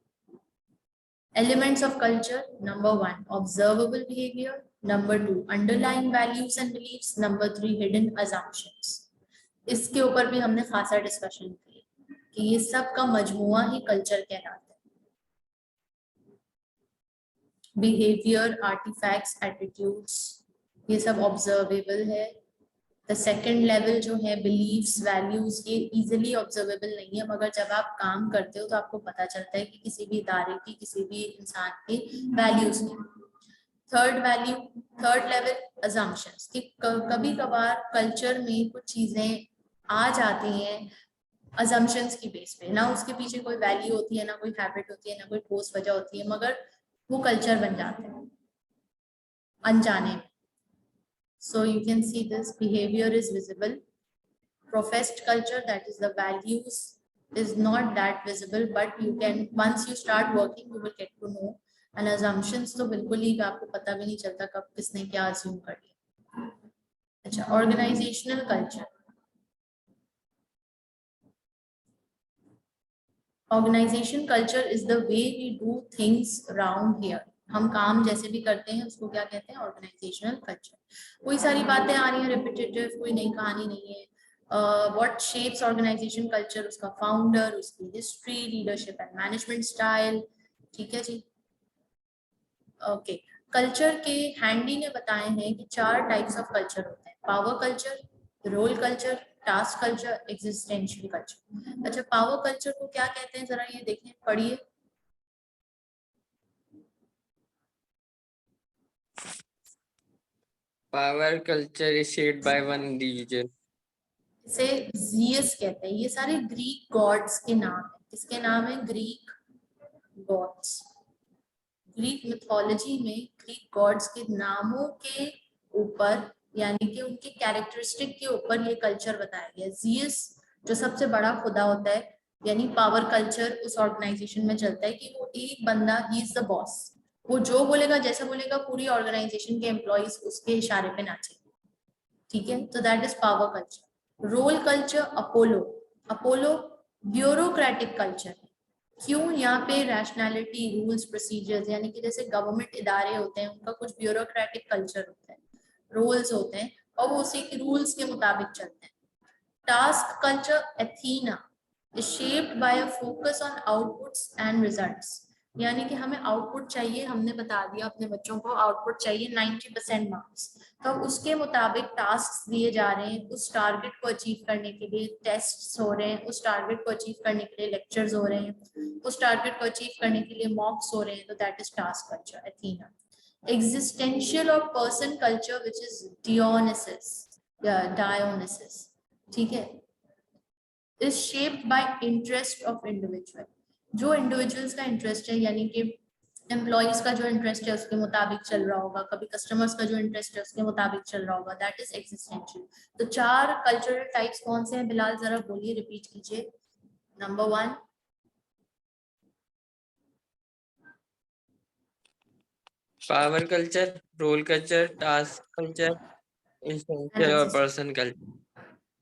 A: Elements of culture, number 1 observable behavior, number 2 underlying values and beliefs, number 3 hidden assumptions। इसके ऊपर भी हमने खासा डिस्कशन किया कि ये सब का मजमुआ ही कल्चर कहलाता है। बिहेवियर, आर्टिफैक्ट्स, एटीट्यूड्स, ये सब ऑब्जर्वेबल है। द सेकेंड लेवल जो है बिलीव्स, वैल्यूज, ये इजिली ऑब्जर्वेबल नहीं है, मगर जब आप काम करते हो तो आपको पता चलता है कि किसी भी इदारे की, किसी भी इंसान की वैल्यूज क्या। थर्ड लेवल अजम्पशंस, कि कभी कभार कल्चर में कुछ चीजें आ जाती हैं अजम्पशंस की बेस पे, ना उसके पीछे कोई वैल्यू होती है, ना कोई हैबिट होती है, ना कोई ठोस वजह होती है, मगर वो कल्चर बन जाते हैं अनजाने में। So you can see this behavior is visible. Professed culture, that is the values, is not that visible, but you can, once you start working, you will get to know. And assumptions तो बिल्कुल ही आपको पता भी नहीं चलता कब किसने क्या assume कर लिया। अच्छा, organizational culture, organisation culture is the way we do things around here. हम काम जैसे भी करते हैं उसको क्या कहते हैं? Organisational culture. कोई सारी बातें आ रही हैं रिपीटेटिव, कोई नई कहानी नहीं है। What shapes organisation culture? उसका फाउंडर, उसकी history, leadership and management style. ठीक है जी। ओके, कल्चर के हैंडी ने बताए हैं कि 4 टाइप्स ऑफ कल्चर होते हैं: power culture, role culture, task culture, existential culture. अच्छा, पावर कल्चर को क्या कहते हैं? जरा ये देखें, पढ़िए।
B: Power culture is shaped by one individual.
A: इसे जियस कहते हैं। ये सारे ग्रीक गॉड्स के नाम है। किसके नाम है? Greek gods. ग्रीक मिथोलॉजी में ग्रीक गॉड्स के नामों के ऊपर, यानी कि उनके कैरेक्टरिस्टिक के ऊपर ये कल्चर बताया गया। जियस जो सबसे बड़ा खुदा होता है, यानी पावर कल्चर उस ऑर्गेनाइजेशन में चलता है कि वो एक बंदा, ही इज द बॉस। वो जो बोलेगा, जैसा बोलेगा, पूरी ऑर्गेनाइजेशन के एम्प्लॉइज उसके इशारे पे नाचेंगे। ठीक है, तो that is power culture. Role culture, Apollo. Apollo bureaucratic culture है। क्यों? यहाँ पे रैशनैलिटी, रूल्स, प्रोसीजर्स, यानी कि जैसे गवर्नमेंट इदारे होते हैं, उनका कुछ ब्यूरोक्रेटिक कल्चर होता है, रूल्स होते हैं, और वो उसी के रूल्स के मुताबिक चलते हैं। Task culture, एथीना, is shaped by a focus on outputs and results। यानी कि हमें आउटपुट चाहिए, हमने बता दिया अपने बच्चों को आउटपुट चाहिए 90% मार्क्स, तो उसके मुताबिक टास्क दिए जा रहे हैं। उस टारगेट को अचीव करने के लिए टेस्ट्स हो रहे हैं, उस टारगेट को अचीव करने के लिए लेक्चर्स हो रहे हैं, उस टारगेट को अचीव करने के लिए मॉक्स हो रहे हैं। तो that is task culture, Athena. Existential और पर्सन कल्चर विच इज डियोनिसिस या डायोनिसिस। ठीक है, is shaped by interest of individual। जो इंडिविजुअल्स का इंटरेस्ट है, यानी कि एम्प्लॉइज का जो इंटरेस्ट है उसके मुताबिक चल रहा होगा, कभी कस्टमर्स का जो इंटरेस्ट है उसके मुताबिक चल रहा होगा, दैट इज एग्जिस्टेंशियल। तो 4 कल्चरल टाइप्स कौन से हैं बिलाल? जरा बोलिए, रिपीट कीजिए। Number 1
B: Power culture, role culture, task culture,
A: and
B: essential और
A: existential.
B: person culture.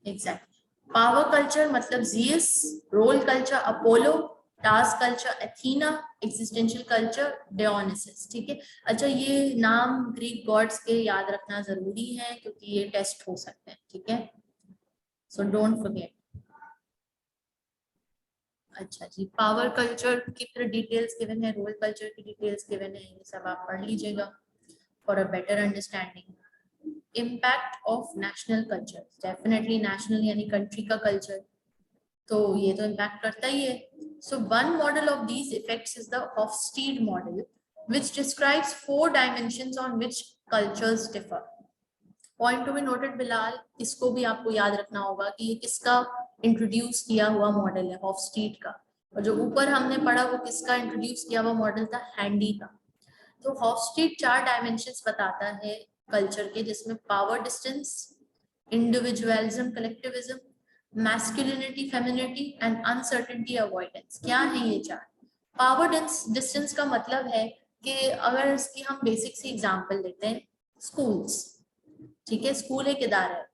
A: Exact. Power culture मतलब Zeus, role culture Apollo, task culture Athena, existential culture Dionysus. ठीक है। अच्छा, ये नाम ग्रीक गॉड्स के याद रखना जरूरी है क्योंकि ये टेस्ट हो सकते हैं। ठीक है, सो डोंट फॉरगेट। अच्छा जी, पावर कल्चर की फिर डिटेल्स गिवन है, रोल कल्चर की डिटेल्स गिवन है, ये सब आप पढ़ लीजिएगा for a better understanding. Impact of national culture, definitely national यानी कंट्री का कल्चर, तो ये तो इम्पैक्ट करता ही है। So one model of these effects is the Hofstede model which describes 4 dimensions on which cultures differ. Point to be noted Bilal, इसको भी आपको याद रखना होगा कि ये किसका इंट्रोड्यूस किया हुआ मॉडल है? हॉफस्टीड का। और जो ऊपर हमने पढ़ा वो किसका इंट्रोड्यूस किया हुआ मॉडल था? हैंडी का। तो हॉफस्टीड 4 डायमेंशंस बताता है कल्चर के, जिसमें power distance, individualism collectivism, masculinity femininity and uncertainty avoidance. क्या है ये 4? पावर डिस्टेंस का मतलब है कि अगर इसकी हम बेसिक सी एग्जांपल लेते हैं, स्कूल्स। ठीक है, स्कूल एक इदारा है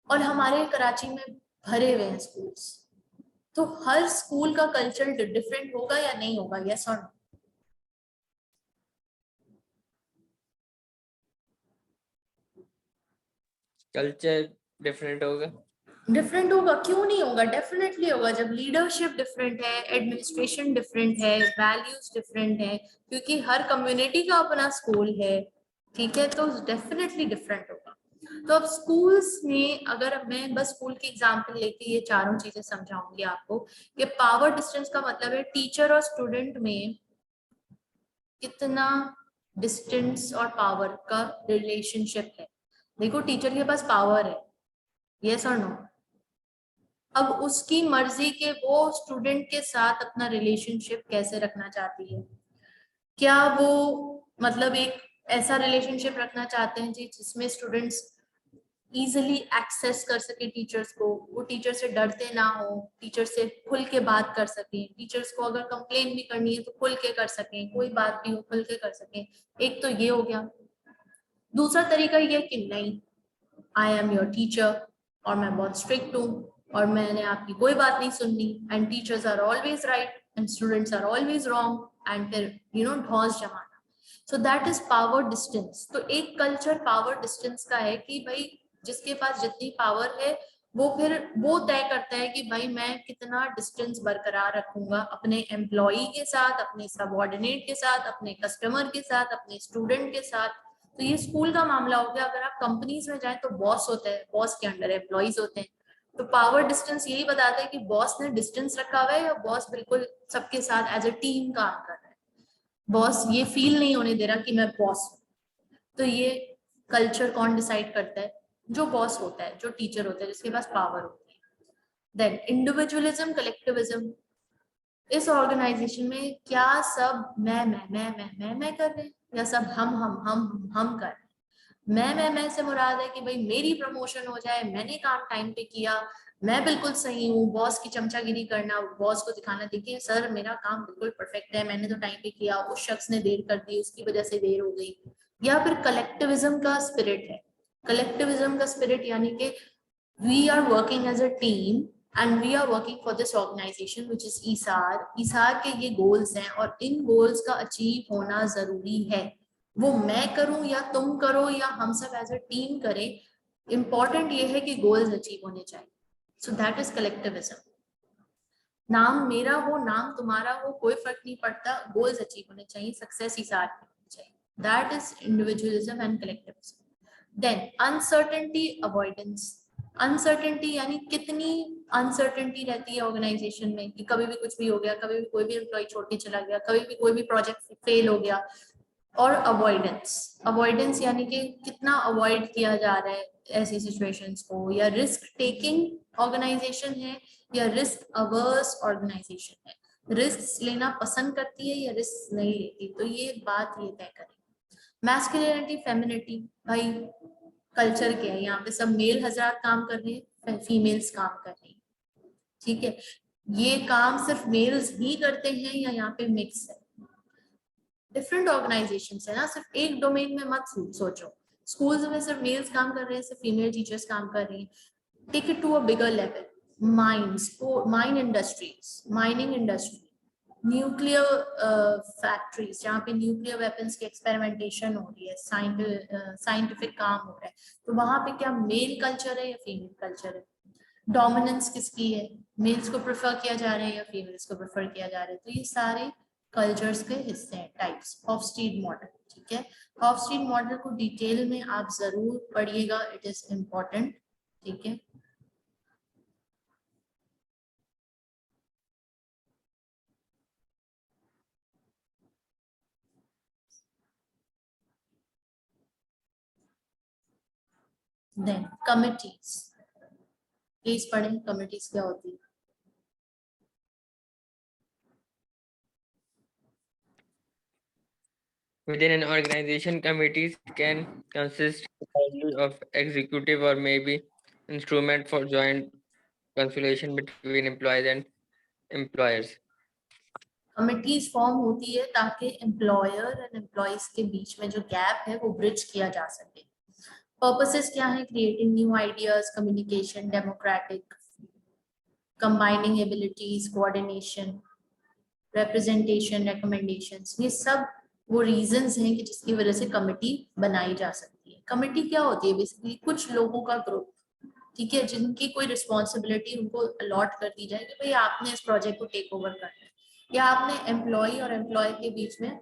A: और हमारे कराची में भरे हुए हैं स्कूल्स, तो हर स्कूल का कल्चर डिफरेंट होगा या नहीं होगा? यस और नो?
B: कल्चर डिफरेंट होगा।
A: डिफरेंट होगा, क्यों नहीं होगा? डेफिनेटली होगा। जब लीडरशिप डिफरेंट है, एडमिनिस्ट्रेशन डिफरेंट है, वैल्यूज डिफरेंट है, क्योंकि हर कम्युनिटी का अपना स्कूल है। ठीक है, तो डेफिनेटली डिफरेंट होगा। तो अब स्कूल्स में अगर मैं बस स्कूल की एग्जांपल लेके ये चारों चीजें समझाऊंगी आपको कि पावर डिस्टेंस का मतलब है टीचर और स्टूडेंट में कितना डिस्टेंस और पावर का रिलेशनशिप है। देखो, टीचर के पास पावर है, यस और नो? अब उसकी मर्जी के वो स्टूडेंट के साथ अपना रिलेशनशिप कैसे रखना चाहती है। क्या वो मतलब एक ऐसा रिलेशनशिप रखना चाहते हैं जी जिसमें स्टूडेंट्स इजीली एक्सेस कर सके टीचर्स को, वो टीचर से डरते ना हो, टीचर से खुल के बात कर सकें, टीचर्स को अगर कंप्लेन भी करनी है तो खुल के कर सकें, कोई बात भी हो खुल के कर सकें। एक तो ये हो गया। दूसरा तरीका ये कि नहीं, आई एम योर टीचर और मैं बहुत स्ट्रिक्ट हूँ, और मैंने आपकी कोई बात नहीं सुननी, and teachers are always right and students are always wrong, एंड फिर ढौंस जमाना। So that is power distance. तो एक कल्चर पावर डिस्टेंस का है कि भाई जिसके पास जितनी पावर है वो फिर वो तय करता है कि भाई मैं कितना डिस्टेंस बरकरार रखूंगा अपने एम्प्लॉई के साथ, अपने सबऑर्डिनेट के साथ, अपने कस्टमर के साथ, अपने स्टूडेंट के साथ। तो ये स्कूल का मामला हो गया। अगर आप कंपनीज में जाएं तो बॉस होता है, बॉस के अंडर एम्प्लॉइज होते हैं। तो पावर डिस्टेंस यही बताता है कि बॉस ने डिस्टेंस रखा हुआ है या बॉस बिल्कुल सबके साथ एज अ टीम काम कर रहा है। बॉस ये फील नहीं होने दे रहा कि मैं बॉस हूँ। तो ये कल्चर कौन डिसाइड करता है? जो बॉस होता है, जो टीचर होता है, जिसके पास पावर होती है। Then individualism, collectivism. इस ऑर्गेनाइजेशन में क्या सब मैं कर रहे हैं या सब हम कर रहे हैं? मैं से मुराद है कि भाई मेरी प्रमोशन हो जाए, मैंने काम टाइम पे किया, मैं बिल्कुल सही हूँ। बॉस की चमचागिरी करना, बॉस को दिखाना, देखिए सर मेरा काम बिल्कुल परफेक्ट है, मैंने तो टाइम पे किया, उस शख्स ने देर कर दी, उसकी वजह से देर हो गई। या फिर कलेक्टिविज्म का स्पिरिट है। कलेक्टिविज्म का स्पिरिट यानी कि we are working as a team and we are working for this organisation which is Essar. Essar के ये गोल्स हैं और इन गोल्स का अचीव होना जरूरी है। वो मैं करूं या तुम करो या हम सब एज अ टीम करें, इंपॉर्टेंट ये है कि गोल्स अचीव होने चाहिए। सो दैट इज कलेक्टिविज्म। नाम मेरा हो, नाम तुम्हारा हो, कोई फर्क नहीं पड़ता, गोल्स अचीव होने चाहिए, सक्सेस ही साथ में होनी चाहिए। That is individualism and collectivism. Then uncertainty avoidance. Uncertainty यानी कितनी अनसर्टेनिटी रहती है ऑर्गेनाइजेशन में कि कभी भी कुछ भी हो गया, कभी भी कोई भी एम्प्लॉय छोड़ के चला गया, कभी भी कोई भी प्रोजेक्ट फेल हो गया। और अवॉइडेंस, अवॉइडेंस यानी कि कितना अवॉइड किया जा रहा है ऐसी सिचुएशंस को। या रिस्क टेकिंग ऑर्गेनाइजेशन है या रिस्क अवर्स ऑर्गेनाइजेशन है, रिस्क लेना पसंद करती है या रिस्क नहीं लेती। तो ये बात ये तय करें। मैस्कुलिनिटी, फेमिनिटी, भाई कल्चर क्या है? यहाँ पे सब मेल हजरात काम कर रहे हैं, फीमेल्स काम कर रही हैं, ठीक है? ये काम सिर्फ मेल्स ही करते हैं या यहाँ पे मिक्स है? डिफरेंट ऑर्गेनाइजेशन है ना, सिर्फ एक डोमेन में मत सोचो। स्कूल्स में सिर्फ मेल्स काम कर रहे हैं, सिर्फ फीमेल टीचर्स काम कर रही हैं। Take it to a bigger level. Mine industries, mining industry, nuclear factories जहाँ पे न्यूक्लियर वेपन्स की एक्सपेरिमेंटेशन हो रही है, साइंटिफिक काम हो रहा है, तो वहां पे क्या मेल कल्चर है या फीमेल कल्चर है? डोमिनेंस किसकी है? मेल्स को प्रेफर किया जा रहा है या फीमेल्स को प्रेफर किया जा रहा है? तो ये सारे कल्चर्स के हिस्से हैं, टाइप्स। हॉफस्टीड मॉडल, ठीक है? हॉफस्टीड मॉडल को डिटेल में आप जरूर पढ़िएगा, इट इज इम्पोर्टेंट, ठीक है? देन कमिटीज, प्लीज पढ़ें कमिटीज क्या होती है।
B: Within an organization, committees can consist entirely of executive or maybe instrument for joint consultation between employees and employers.
A: Committees form होती है ताकि एम्प्लॉयर एंड एम्प्लॉइज के बीच में जो गैप है वो ब्रिज किया जा सके। पर्पसेस क्या है? Creating new ideas, communication, democratic, combining abilities, coordination, representation, recommendations. ये सब वो रीजंस हैं कि जिसकी वजह से कमिटी बनाई जा सकती है। कमिटी क्या होती है? बेसिकली कुछ लोगों का ग्रुप, ठीक है, जिनकी कोई रिस्पॉन्सिबिलिटी उनको अलॉट कर दी जाए कि भाई आपने इस प्रोजेक्ट को टेक ओवर करना है या आपने एम्प्लॉय और एम्प्लॉय के बीच में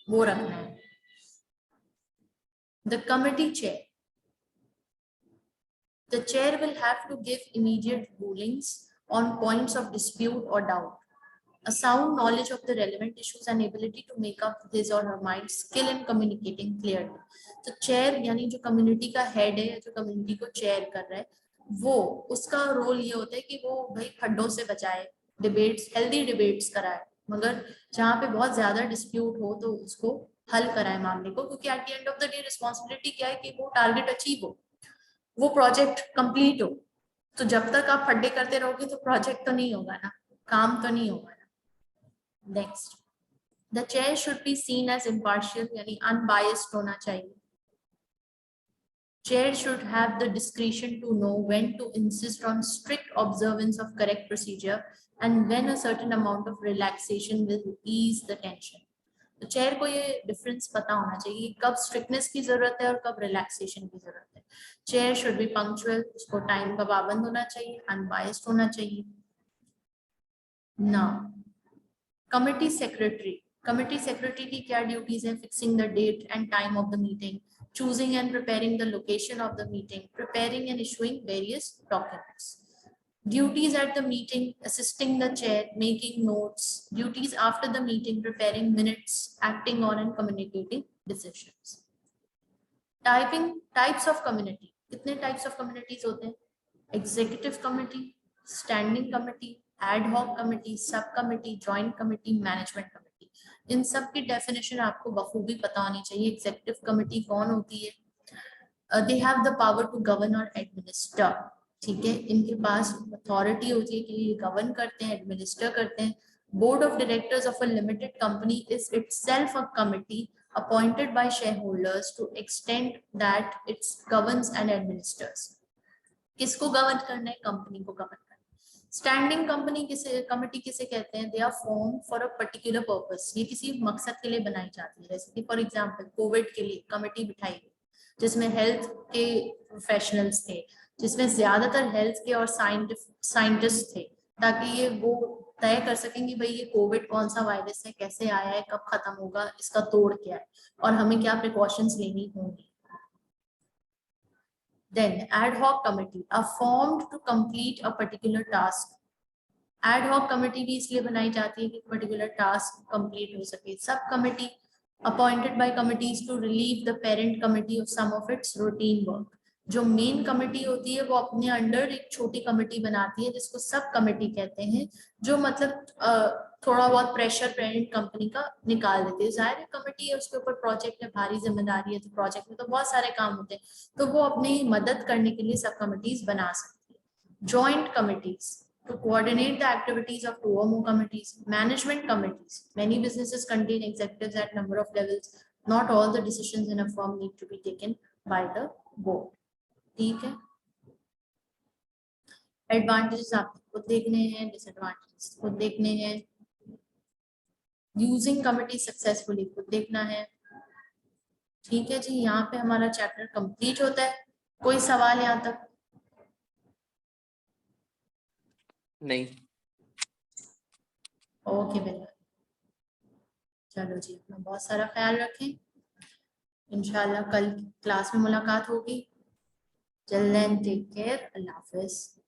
A: वो रखना है। The committee chair, the chair will have to give immediate rulings on points of dispute or doubt. A sound knowledge of the relevant issues and ability to make up his or her mind, skill in communicating clearly. तो chair यानी जो community का head है या जो community को chair कर रहा है, वो उसका रोल ये होता है कि वो भाई खड्डों से बचाए, डिबेट्स, हेल्दी डिबेट्स कराए, मगर जहाँ पे बहुत ज्यादा डिस्प्यूट हो तो उसको हल कराए मामले को, क्योंकि at the end of the day responsibility क्या है कि वो टारगेट अचीव हो, वो प्रोजेक्ट कंप्लीट हो। तो जब तक आप फड्डे करते रहोगे तो प्रोजेक्ट तो नहीं होगा ना, काम तो नहीं होगा ना। Next, the chair should be seen as impartial यानी अनबायस्ड होना चाहिए। Chair should have the discretion to know when to insist on strict observance of correct procedure and when a certain amount of relaxation will ease the tension. तो chair को ये difference पता होना चाहिए कब स्ट्रिक्टनेस की जरूरत है और कब रिलैक्सेशन की जरूरत है. चेयर शुड बी पंक्चुअल, उसको टाइम का पाबंद होना चाहिए, अनबायस्ड होना चाहिए. Now, committee secretary की क्या ड्यूटीज है? Fixing the date and time of the meeting, choosing and preparing the location of the meeting, preparing and issuing various documents. Duties at the meeting, assisting the chair, making notes. Duties after the meeting, preparing minutes, acting on and communicating decisions. Types of committee. कितने types of committees होते हैं? Executive committee, standing committee, ad hoc committee, sub committee, joint committee, management committee. इन सब की definition आपको बखूबी पता होनी चाहिए. एग्जीक्यूटिव कमेटी कौन होती है? They have the power to govern और एडमिनिस्टर. ठीक है, इनके पास अथॉरिटी होती है कि ये गवर्न करते हैं, एडमिनिस्टर करते हैं. Board of directors of a limited company is itself a committee appointed by shareholders to extent that it governs and administers. किसको गवर्न करना है? कंपनी को गवर्न. स्टैंडिंग कंपनी कमेटी किसे कहते हैं? They are form for a particular purpose. ये किसी मकसद के लिए बनाई जाती है. जैसे कि फॉर एग्जांपल कोविड के लिए कमेटी बिठाई गई जिसमें हेल्थ के प्रोफेशनल्स थे, जिसमें ज्यादातर हेल्थ के और साइंटिस्ट थे, ताकि ये वो तय कर सकेंगे भाई ये कोविड कौन सा वायरस है, कैसे आया है, कब खत्म होगा, इसका तोड़ क्या है और हमें क्या प्रिकॉशंस लेनी होंगी. Then ad hoc committee are formed to complete a particular task. Ad hoc committee भी इसलिए बनाई जाती है कि particular task complete हो सके. Sub committee appointed by committees to relieve the parent committee of some of its routine work. जो main committee होती है वो अपने अंडर एक छोटी कमेटी बनाती है जिसको सब कमेटी कहते हैं, जो मतलब थोड़ा बहुत प्रेशर पेरेंट कंपनी का निकाल देती है. जाहिर है कमेटी है, उसके ऊपर प्रोजेक्ट है, भारी जिम्मेदारी है, तो प्रोजेक्ट में तो बहुत सारे काम होते हैं, तो वो अपनी मदद करने के लिए सब कमिटीज बना सकती है. Joint committees to coordinate the activities of 2 or more committees. Management committees. Many businesses contain executives at number of levels. Not all the decisions in a firm need to be taken by the board. ठीक है. Advantages आपको देखने हैं, disadvantages को देखने हैं. Using committee successfully को देखना है. ठीक है जी, यहाँ पे हमारा चैप्टर कंप्लीट होता है. कोई सवाल यहाँ तक?
B: नहीं.
A: ओके बेटा, चलो जी, अपना बहुत सारा ख्याल रखें. इंशाल्लाह कल क्लास में मुलाकात होगी. Till then take care. अल्लाह हाफिज.